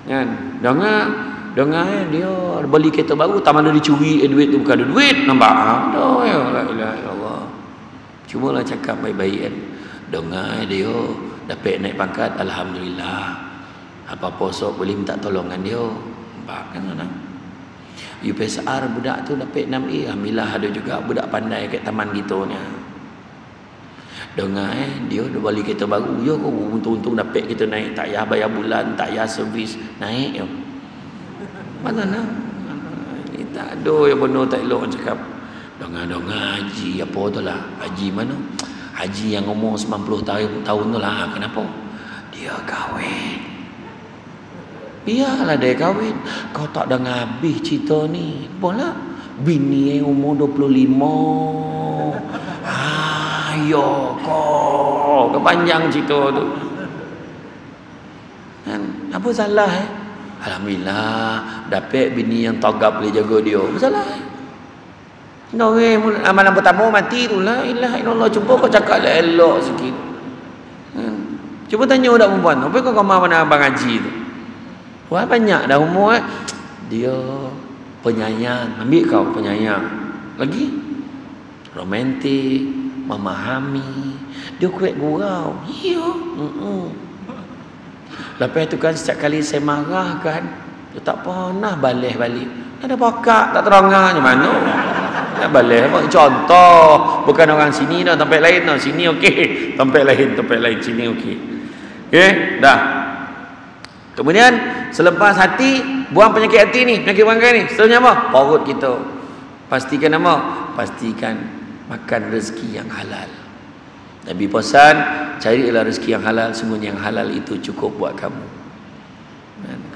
[SPEAKER 1] Kan? Dengar dia beli kereta baru, tak mana dicuri duit tu bukan duit, nampak? Aduh ya Allah. Cubalah cakap baik-baik kan. Dengar dia dapat naik pangkat, alhamdulillah. Apa-apa sok boleh minta tolongan dia. Nampak kan orang? UPSR budak tu dapat 6A, alhamdulillah ada juga budak pandai kat taman gitu ni. Dengar dia dah beli kereta baru, ya kau untung-untung dapat kita naik, tak payah bayar bulan, tak payah servis, naik je. Mana nak? Ni tak ada yang benar tak elok orang cakap. Dengar haji apa tu lah. Haji mana? Haji yang umur 90 tahun tu lah. Kenapa? Dia kahwin. Biarlah dia kahwin. Kau tak dengar habis cerita ni. Boleh? Bini yang umur 25. Ayo kau kepanjang cerita tu kan? Apa salah Alhamdulillah dapat bini yang tagap boleh jaga dia. Apa salah amalan pertama mati tu la ilaha illallah. Cuba kau cakap lah elok sikit kan? Cuba tanya budak perempuan apa kau kamar mana abang haji tu. Wah banyak dah umur dia penyayang. Ambil kau penyayang lagi romantik, memahami, dia kuat gurau. Ya. Lepas tu kan setiap kali saya marah kan, dia tak pernah balik. Ada bakat tak terangah macam mana? Nak balik apa? Contoh, bukan orang sini dah, tempat lain dah. Sini okey, tempat lain sini okey. Okey, dah. Kemudian selepas hati, buang penyakit hati ni, penyakit bangkai ni. Seterusnya apa? Perut kita. Pastikan apa? Pastikan makan rezeki yang halal. Nabi pesan, carilah rezeki yang halal, semuanya yang halal itu cukup buat kamu.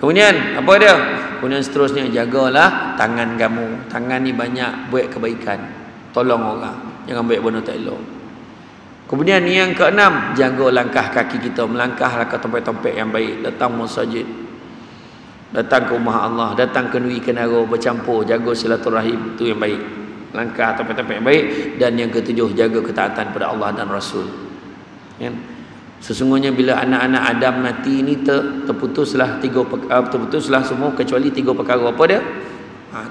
[SPEAKER 1] Kemudian apa dia? Kemudian seterusnya jagalah tangan kamu. Tangan ni banyak buat kebaikan, tolong orang, jangan buat benda tak elok. Kemudian yang keenam, jaga langkah kaki kita, melangkahlah ke tempat-tempat yang baik, datang masjid, datang ke rumah Allah, datang ke nui kenara bercampur, jaga silaturahim, itu yang baik. Langkah tempat-tempat yang baik. Dan yang ketujuh, jaga ketaatan pada Allah dan Rasul. Sesungguhnya bila anak-anak Adam mati ini terputuslah semua kecuali 3 perkara. Apa dia?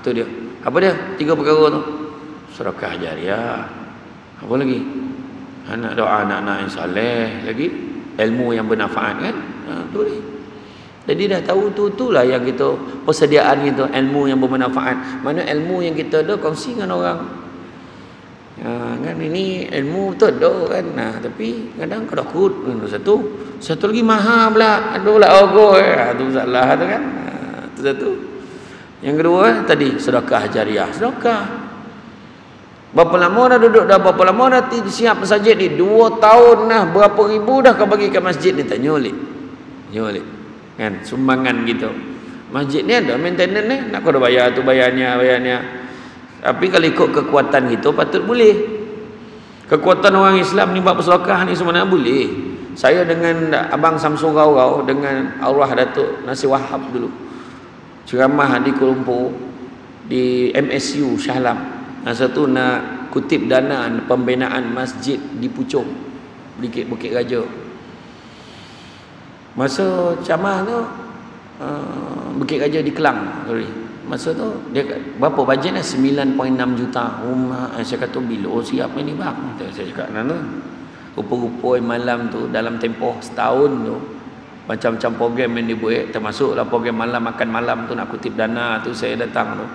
[SPEAKER 1] Itu dia. Apa dia? 3 perkara tu. Sedekah jariah. Apa lagi? Anak doa anak-anak yang soleh, lagi ilmu yang bermanfaat kan? Tu dia. Jadi dah tahu itulah yang kita persediaan kita, ilmu yang bermanfaat. Mana ilmu yang kita ada kongsi dengan orang. Kan ini ilmu betul dah kan. Tapi kadang kada kut satu lagi mahal pula. Aduh lah tu salah tu kan. Itu satu. Yang kedua tadi sedekah jariah. Sedekah. Berapa lama dah duduk dah, berapa lama dah siap masjid ni? 2 tahun dah, berapa ribu dah kau bagi ke masjid ni? Tanya balik. Kan sumbangan gitu. Masjid ni ada maintenance ni, nak kau dah bayar tu bayarnya. Tapi kalau ikut kekuatan gitu patut boleh. Kekuatan orang Islam ni buat bersedekah ni sebenarnya boleh. Saya dengan abang Samsul Rau dengan arwah Datuk Nasir Wahab dulu ceramah di Kuala Lumpur di MSU Shah Alam. Masa tu nak kutip dana pembinaan masjid di Puchong, Bukit Raja. Masa ceramah tu Bukit Raja di Kelang, masa tu dia berapa bajetnya? 9.6 juta. Saya kata bila siap ni bang? Saya cakap nana. Rupa-rupa malam tu dalam tempoh setahun tu macam-macam program yang dibuat, termasuklah program malam makan malam tu, nak kutip dana tu saya datang tu.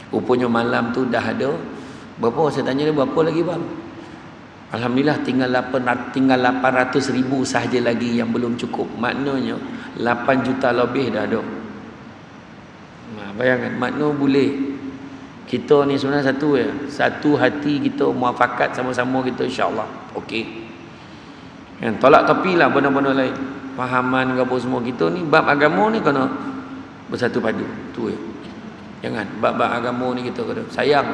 [SPEAKER 1] Rupanya malam tu dah ada berapa? Saya tanya dia berapa lagi bang? Alhamdulillah tinggal 800,000 sahaja lagi yang belum cukup. Maknanya 8 juta lebih dah ada. Bayangkan, makna boleh. Kita ni sebenarnya satu hati kita muafakat sama-sama kita, insya-Allah. Okey. Kan tolak tepilah benda-benda lain. Fahaman ke apa semua kita ni bab agama ni kena bersatu padu. Tu ya. Jangan bab-bab agama ni kita kena sayang.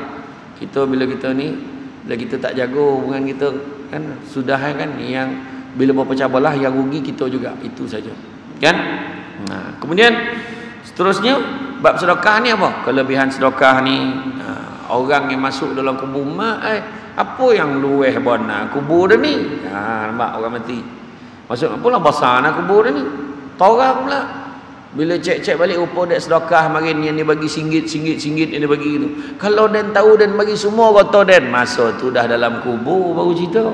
[SPEAKER 1] Kita bila kita tak jaga hubungan kita kan sudah kan yang bila berpecah belah yang rugi kita juga, itu saja. Kan? Kemudian seterusnya bab sedekah ni apa? Kelebihan sedekah ni, orang yang masuk dalam kubur apa yang luweh bona kubur dia ni. Nampak orang mati. Maksud apalah besar nak kubur dia ni. Torang pula. Bila cek-cek balik rupa dek sedekah marin yang dia bagi singgit yang dia bagi tu. Kalau dan tahu dan bagi semua kata dan masa tu dah dalam kubur baru cerita.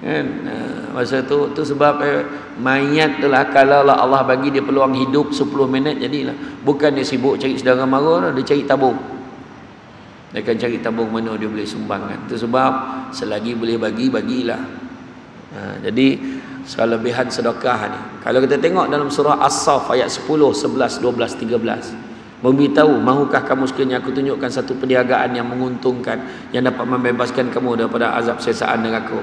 [SPEAKER 1] Kan? Masa tu sebab mayat tu lah, kalau lah Allah bagi dia peluang hidup 10 minit jadilah. Bukan dia sibuk cari saudara mara, dia cari tabung. Dia akan cari tabung mana dia boleh sumbangkan. Itu sebab selagi boleh bagilah. Jadi kelebihan sedekah ni, kalau kita tengok dalam surah As-Saff ayat 10, 11, 12, 13, memberitahu, mahukah kamu sekiranya aku tunjukkan satu perniagaan yang menguntungkan, yang dapat membebaskan kamu daripada azab sesaan neraka.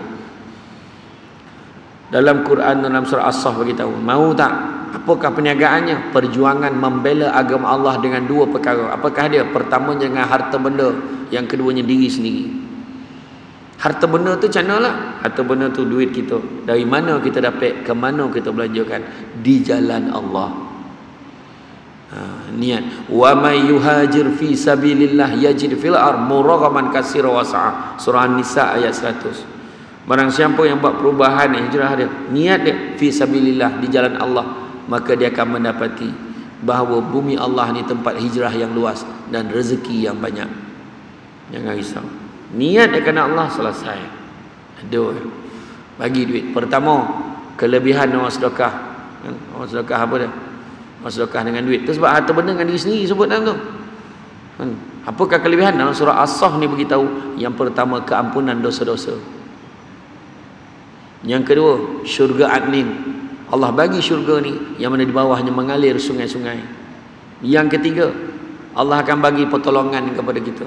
[SPEAKER 1] Dalam Quran dalam surah As-Saff beritahu, mahu tak? Apakah perniagaannya? Perjuangan membela agama Allah dengan dua perkara. Apakah dia? Pertama dengan harta benda, yang keduanya diri sendiri. Harta benda tu macam mana lah? Harta benda tu duit kita. Dari mana kita dapat, ke mana kita belanjakan? Di jalan Allah. Niat. Wa may yuhajir fi sabilillah yajid fil ard muraghaman katsira wa sa'a. Surah An-Nisa ayat 100. Barang siapa yang buat perubahan hijrah dia, niat dia fi sabilillah, di jalan Allah, maka dia akan mendapati bahawa bumi Allah ni tempat hijrah yang luas dan rezeki yang banyak. Jangan risau. Niat dia kena Allah, selesai. Aduh, bagi duit. Pertama, kelebihan orang sedekah. Orang sedekah apa dia? Orang sedekah dengan duit. Itu sebab harta benda dengan diri sendiri sebut dalam tu. Apakah kelebihan? Dalam surah As-Saff ni beritahu, yang pertama keampunan dosa-dosa. Yang kedua, syurga adnin. Allah bagi syurga ni yang mana di bawahnya mengalir sungai-sungai. Yang ketiga, Allah akan bagi pertolongan kepada kita.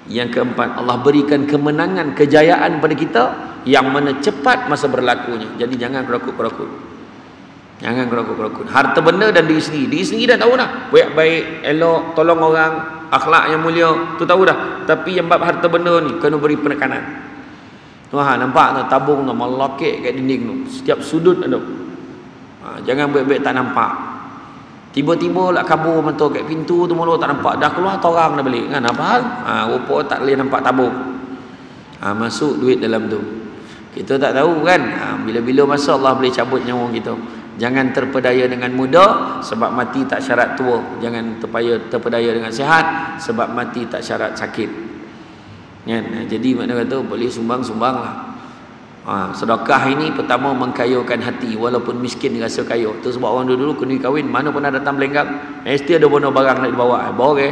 [SPEAKER 1] Yang keempat, Allah berikan kemenangan, kejayaan pada kita yang mana cepat masa berlakunya. Jadi jangan kerakut-kerakut. Jangan kerakut-kerakut. Harta benda dan diri sendiri. Diri sendiri dah tahu dah. Baik-baik, elok, tolong orang, akhlak yang mulia, tu tahu dah. Tapi yang bab harta benda ni kena beri penekanan. Wah, nampak tu tabung tu melokek kat dinding tu. Setiap sudut ada. Jangan baik-baik tak nampak. Tiba-tiba lah kabur mentok kat pintu tu mula tak nampak, dah keluar orang dah balik kan, apa hal? Rupa tak boleh nampak tabung. Masuk duit dalam tu. Kita tak tahu kan, bila-bila masa Allah boleh cabut nyawa kita. Jangan terpedaya dengan muda, sebab mati tak syarat tua. Jangan terpedaya dengan sihat, sebab mati tak syarat sakit. Kan? Jadi makna kata boleh sumbang-sumbang lah. Sedekah ini pertama mengkayakan hati, walaupun miskin rasa kaya. Tu sebab orang dulu kena kahwin, mana pernah datang Melenggang, mesti ada bono barang nak dibawa. Bawa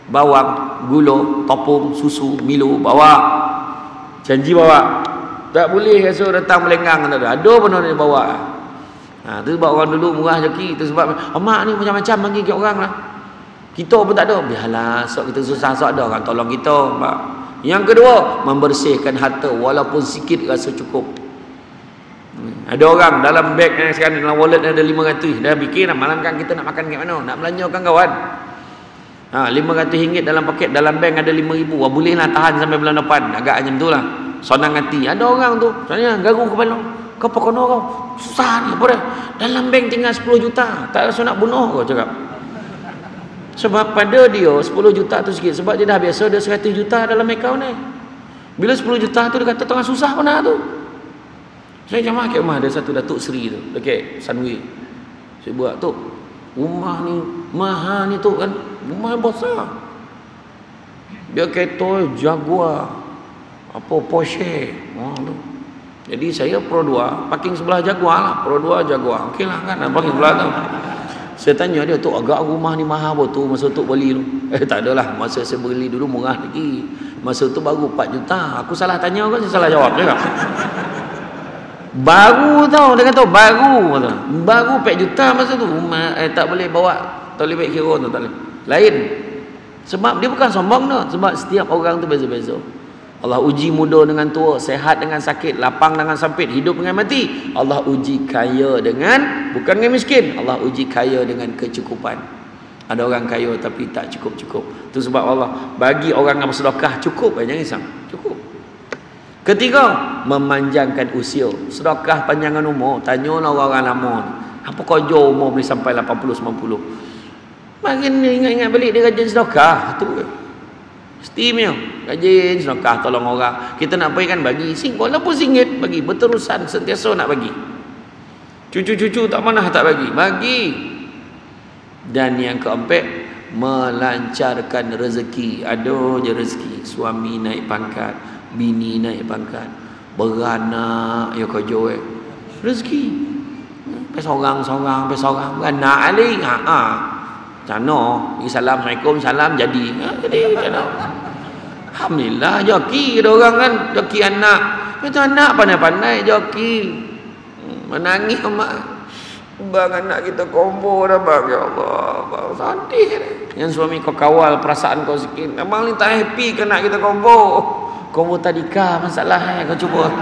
[SPEAKER 1] bawang, gula, topung, susu, Milo, bawa. Janji bawa. Tak boleh rasa datang Melenggang, ada bono nak dibawa. Tu sebab orang dulu murah rezeki. Tu sebab mak ni macam-macam bagi kat orang lah. Kita pun tak ada. Biarlah, sok kita susah, sok ada orang tolong kita. Yang kedua, membersihkan harta walaupun sikit rasa cukup. Ada orang dalam beg sekarang, dalam wallet ada 500. Dah fikir dah malam kan kita nak makan kat mana, nak belanjakan kawan. RM500 dalam paket, dalam bank ada RM5,000. Bolehlah tahan sampai bulan depan. Agak macam tu lah, senang hati. Ada orang tu sebenarnya garu kepala, kau apa kena kau susah ni apa dah, dalam bank tinggal 10 juta, tak rasa nak bunuh kau cakap. Sebab pada dia 10 juta tu sikit. Sebab dia dah biasa ada 100 juta dalam akaun ni. Bila 10 juta tu dia kata tengah susah pernah tu. Saya jamaah kat rumah ada satu Datuk Seri tu dekat Sunway. Saya buat tu, rumah ni mahal ni tu kan, rumah besar. Dia kereta Jaguar, apa Porsche. Tu. Jadi saya Pro 2, parking sebelah Jaguar lah. Pro 2 Jaguar. Okey lah kan, parking sebelah tu. Saya tanya dia tu, agak rumah ni mahal betul masa tu beli tu. Tak adalah, masa saya beli dulu murah lagi. Masa tu baru 4 juta. Aku salah tanya ke, saya salah jawab je kan. Baru tau, dia kata baru. Baru 4 juta masa tu. Tak boleh bawa, tak boleh baik kira tu, tak boleh. Lain. Sebab dia bukan sombong dah. Sebab setiap orang tu beza-beza. Allah uji muda dengan tua, sehat dengan sakit, lapang dengan sempit, hidup dengan mati. Allah uji kaya dengan, bukan dengan miskin. Allah uji kaya dengan kecukupan. Ada orang kaya tapi tak cukup-cukup. Itu sebab Allah bagi orang yang bersedekah cukup, jangan risau, cukup. Ketiga, memanjangkan usia. Sedekah panjangan umur. Tanyalah orang lama, apa kau jauh umur boleh sampai 80-90? Makin dia ingat-ingat balik dia rajin sedekah tu. Istimewa. Rajin sedekah tolong orang. Kita nak pergi kan bagi. Walaupun RM1 bagi. Berterusan sentiasa nak bagi. Cucu-cucu tak mana tak bagi. Bagi. Dan yang keempat, melancarkan rezeki. Ada je rezeki. Suami naik pangkat, bini naik pangkat, beranak ya kerja rezeki. Seorang beranak alik. Cano, salam assalamualaikum, salam jadi. Jadi cano. Alhamdulillah joki ada orang kan, joki anak. Itu anak pandai-pandai joki. Menangis mak. Bang anak kita combo dah bang, ya Allah. Bang sedih. Yang suami kau kawal perasaan kau sikit. Memang ni tak happy ke nak kita combo. Combo tadika masalah kau cuba.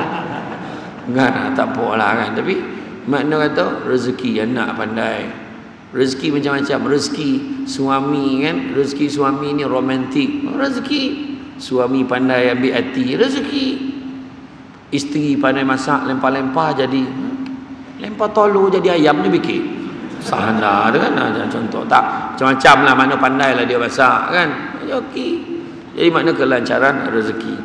[SPEAKER 1] Enggak tak apalah kan. Tapi makna kata rezeki anak pandai. Rezeki macam-macam. Rezeki suami kan, rezeki suami ni romantik. Rezeki suami pandai ambil hati. Rezeki isteri pandai masak, lempar-lempar jadi lempar tolu jadi ayam ni bikin. Sana ada kan ada contoh tak macam-macam lah, mana pandai lah dia masak kan. Rezeki. Jadi makna kelancaran rezeki.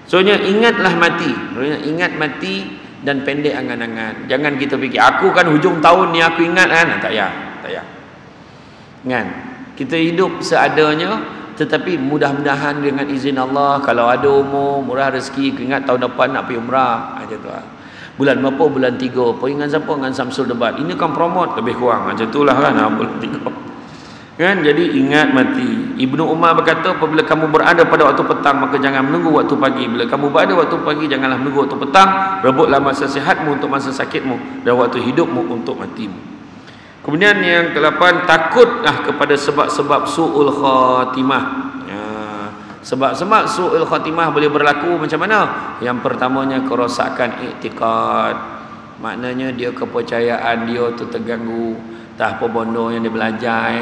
[SPEAKER 1] Soalnya ingatlah mati. Ingat mati dan pendek angan-angan. Jangan kita fikir aku kan hujung tahun ni aku ingat kan. Tak payah. Kan? Kita hidup seadanya, tetapi mudah-mudahan dengan izin Allah kalau ada umur, murah rezeki, ingat tahun depan nak pergi umrah aja tu. Bulan berapa? Bulan 3. Dengan siapa? Dengan Samsul Debat. Ini kan promote lebih kurang macam itulah kan bulan 3. Kan? Jadi ingat mati. Ibnu Umar berkata, apabila kamu berada pada waktu petang maka jangan menunggu waktu pagi. Bila kamu berada waktu pagi janganlah menunggu waktu petang. Rebutlah masa sihatmu untuk masa sakitmu dan waktu hidupmu untuk matimu. Kemudian yang ke-8, takutlah kepada sebab-sebab su'ul khatimah. Sebab-sebab su'ul khatimah boleh berlaku macam mana? Yang pertamanya kerosakan iktikad. Maknanya dia kepercayaan dia tu terganggu. Tak apa bondo yang dia belajar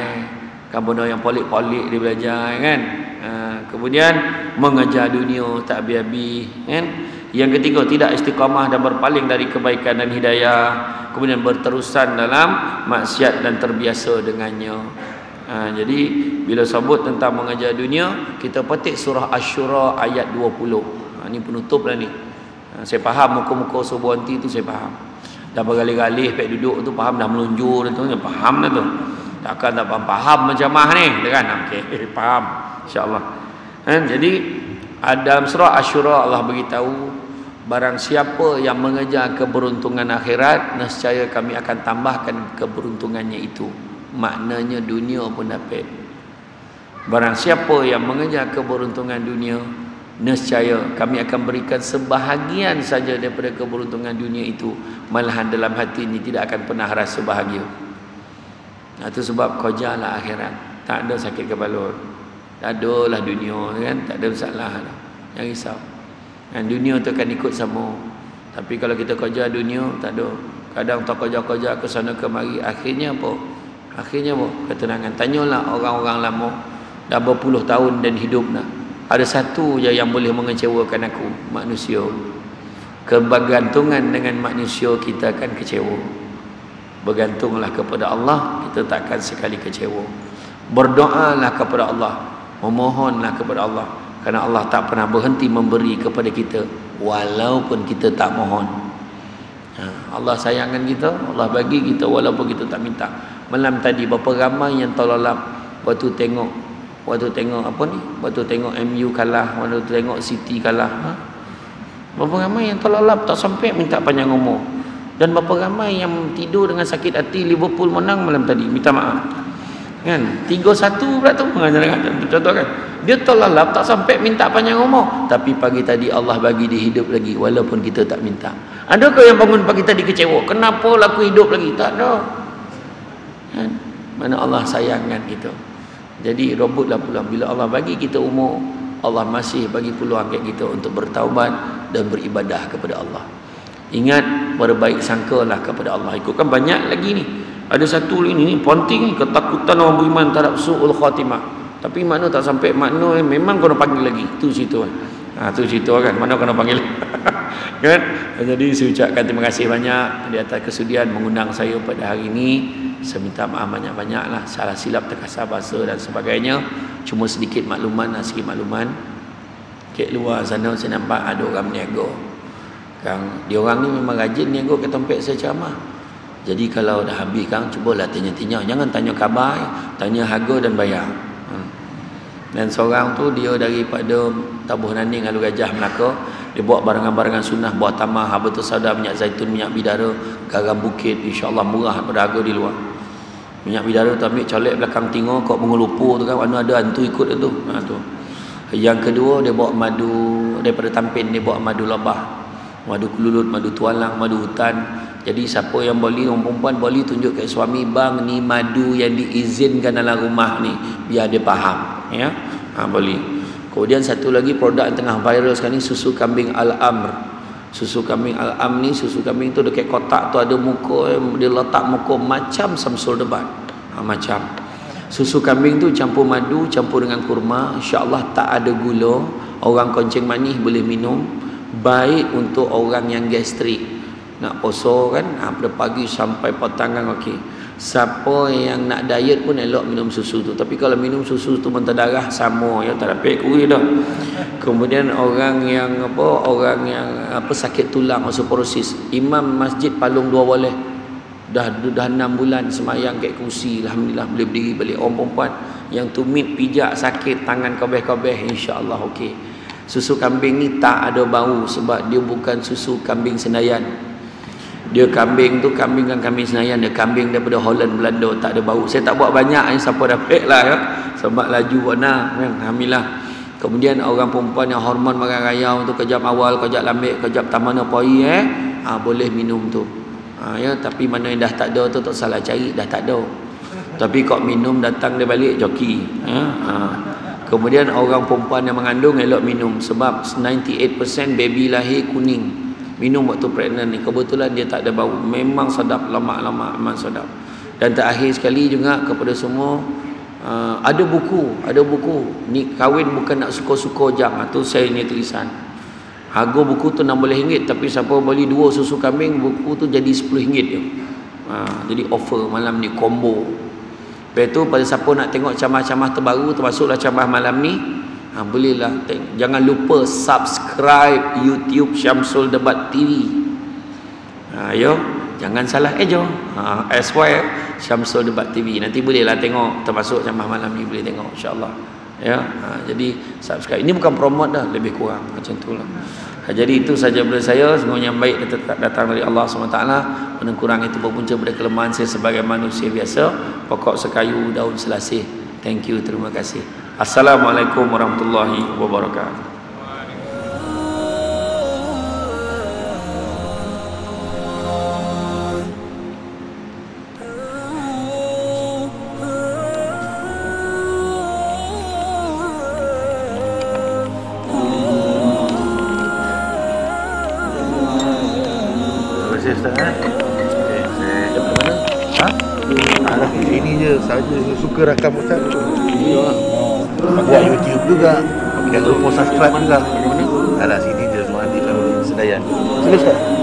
[SPEAKER 1] kan bondo yang polik-polik dia belajar kan. Kemudian mengejar dunia tak habis-habis kan. Yang ketiga, tidak istiqamah dan berpaling dari kebaikan dan hidayah. Kemudian berterusan dalam maksiat dan terbiasa dengannya. Jadi bila sebut tentang mengejar dunia, kita petik surah Asy-Syura ayat 20. Ini penutup lah ni. Saya faham muka-muka subuh nanti tu saya faham. Dah bergalih-galih pek duduk tu faham, dah melunjur tu faham dah tu. Takkan tak faham macam mah ni kan. Okey, faham insya-Allah. Jadi dalam surah Asy-Syura Allah beritahu, barang siapa yang mengejar keberuntungan akhirat, nescaya kami akan tambahkan keberuntungannya itu. Maknanya dunia pun dapat. Barang siapa yang mengejar keberuntungan dunia, nescaya kami akan berikan sebahagian saja daripada keberuntungan dunia itu. Malahan dalam hati ini tidak akan pernah rasa bahagia. Itu sebab kau jalan akhirat. Tak ada sakit kepala. Tak ada lah dunia kan. Tak ada masalah lah. Jangan risau. Dan dunia tu akan ikut sama. Tapi kalau kita kerja dunia, tak ada. Kadang tak kerja-kerja ke sana kemari. Akhirnya apa? Akhirnya apa? Ketenangan. Tanyalah orang-orang lama. Dah berpuluh tahun dan hidup dah. Ada satu je yang boleh mengecewakan aku. Manusia. Kebergantungan dengan manusia kita akan kecewa. Bergantunglah kepada Allah, kita takkan sekali kecewa. Berdoalah kepada Allah. Memohonlah kepada Allah. Kerana Allah tak pernah berhenti memberi kepada kita walaupun kita tak mohon. Allah sayangkan kita, Allah bagi kita walaupun kita tak minta. Malam tadi berapa ramai yang terlelap waktu tengok apa ni? Waktu tengok MU kalah, waktu tengok City kalah. Berapa ramai yang terlelap tak sampai minta panjang umur. Dan berapa ramai yang tidur dengan sakit hati Liverpool menang malam tadi, minta maaf. Kan 3-1 pula tu contoh kan, dia terlalap tak sampai minta panjang umur, tapi pagi tadi Allah bagi dia hidup lagi walaupun kita tak minta. Adakah yang bangun pagi tadi kecewa, kenapa aku hidup lagi? Tak ada kan? Mana Allah sayangkan kita. Jadi rebutlah peluang. Bila Allah bagi kita umur, Allah masih bagi peluang kat kita untuk bertaubat dan beribadah kepada Allah. Ingat, berbaik sangkalah kepada Allah. Ikutkan banyak lagi ni. Ada satu ini penting ni, ketakutan orang beriman terhadap su'ul khatimah. Tapi makna tak sampai, makna memang kena panggil lagi. Tu cerita kan. Tu cerita kan, mana kena panggil. Kan? Jadi saya ucapkan terima kasih banyak di atas kesudian mengundang saya pada hari ini. Saya minta maaf banyak-banyak lah, salah silap terkasar bahasa dan sebagainya. Cuma sedikit makluman lah, sikit makluman. Kat luar sana saya nampak ada orang berniaga. Kang, dia orang ni memang rajin niaga kat tempat saya ceramah. Jadi kalau dah habis kang, cubalah tanya-tanya. Jangan tanya khabar, tanya harga dan bayar. Dan seorang tu dia daripada Tabuh Naning Alu Gajah Melaka. Dia bawa barangan-barangan sunnah, bawa tamah, habatus sauda, minyak zaitun, minyak bidara, garam bukit, insya-Allah murah daripada harga di luar. Minyak bidara tu ambil colek belakang tinggal kat Bunga Lumpur tu kan, mana ada hantu ikut tu. Tu. Yang kedua dia bawa madu daripada Tampin, dia bawa madu lebah, madu kelulut, madu tualang, madu hutan. Jadi siapa yang beli, orang perempuan beli, tunjuk kat suami, bang ni madu yang diizinkan dalam rumah ni, biar dia faham, ya. Beli. Kemudian satu lagi produk yang tengah viral sekarang ni, susu kambing Al-Amr. Susu kambing Al-Amr ni, susu kambing tu dekat kotak tu ada muka, dia letak muka macam Samsul Debat. Macam susu kambing tu campur madu, campur dengan kurma, insya-Allah tak ada gula. Orang kencing manis boleh minum. Baik untuk orang yang gastrik, nak puasa kan, pada pagi sampai petang kan okey. Siapa yang nak diet pun elok minum susu tu. Tapi kalau minum susu tu mentah darah, sama ya, tak dapat kuih dah. Kemudian orang yang sakit tulang, osteoporosis, imam masjid Palung 2 boleh. Dah 6 bulan semayang kat kursi, alhamdulillah boleh berdiri balik. Orang perempuan yang tumit pijak sakit tangan kobeh-kobeh, insya-Allah okey. Susu kambing ni tak ada bau sebab dia bukan susu kambing Senayan. Dia kambing tu kambing Senayan, dia kambing daripada Holland, Belanda, tak ada bau. Saya tak buat banyak, siapa dapat lah ya, sebab laju warna kan, alhamdulillah. Kemudian orang perempuan yang hormon makan raya untuk kejap awal, kejap lambik, kejap tamana poi boleh minum tu. Ya, tapi mana yang dah tak ada tu tak salah cari, dah tak ada. Tapi kok minum datang dia balik joki. Kemudian orang perempuan yang mengandung elok minum sebab 98% baby lahir kuning. Minum waktu pregnant ni, kebetulan dia tak ada bau, memang sedap, lemak-lemak memang sedap. Dan terakhir sekali juga kepada semua, ada buku ni, kahwin bukan nak suka-suka jam, tu saya ni tulisan. Harga buku tu RM16, tapi siapa beli 2 susu kambing, buku tu jadi RM10 je. Jadi offer malam ni combo. Lepas tu pada siapa nak tengok camah-camah terbaru, termasuklah camah malam ni, bolehlah tengok. Jangan lupa subscribe YouTube Syamsul Debat TV. Yo, jangan salah ejo. SY Syamsul Debat TV. Nanti bolehlah tengok, termasuk camah malam ni boleh tengok insya-Allah. Ya, jadi subscribe. Ini bukan promote dah, lebih kurang macam itulah. Jadi itu saja daripada saya. Semuanya yang baik datang dari Allah SWT. Mana kurang itu berpunca daripada kelemahan saya sebagai manusia biasa. Pokok sekayu daun selasih. Thank you, terima kasih. Assalamualaikum warahmatullahi wabarakatuh.
[SPEAKER 2] Sini je saja suka rakam Ustaz. Buat YouTube juga. Jangan lupa subscribe juga. Alah sini je semua di Sedayan. Sila Ustaz.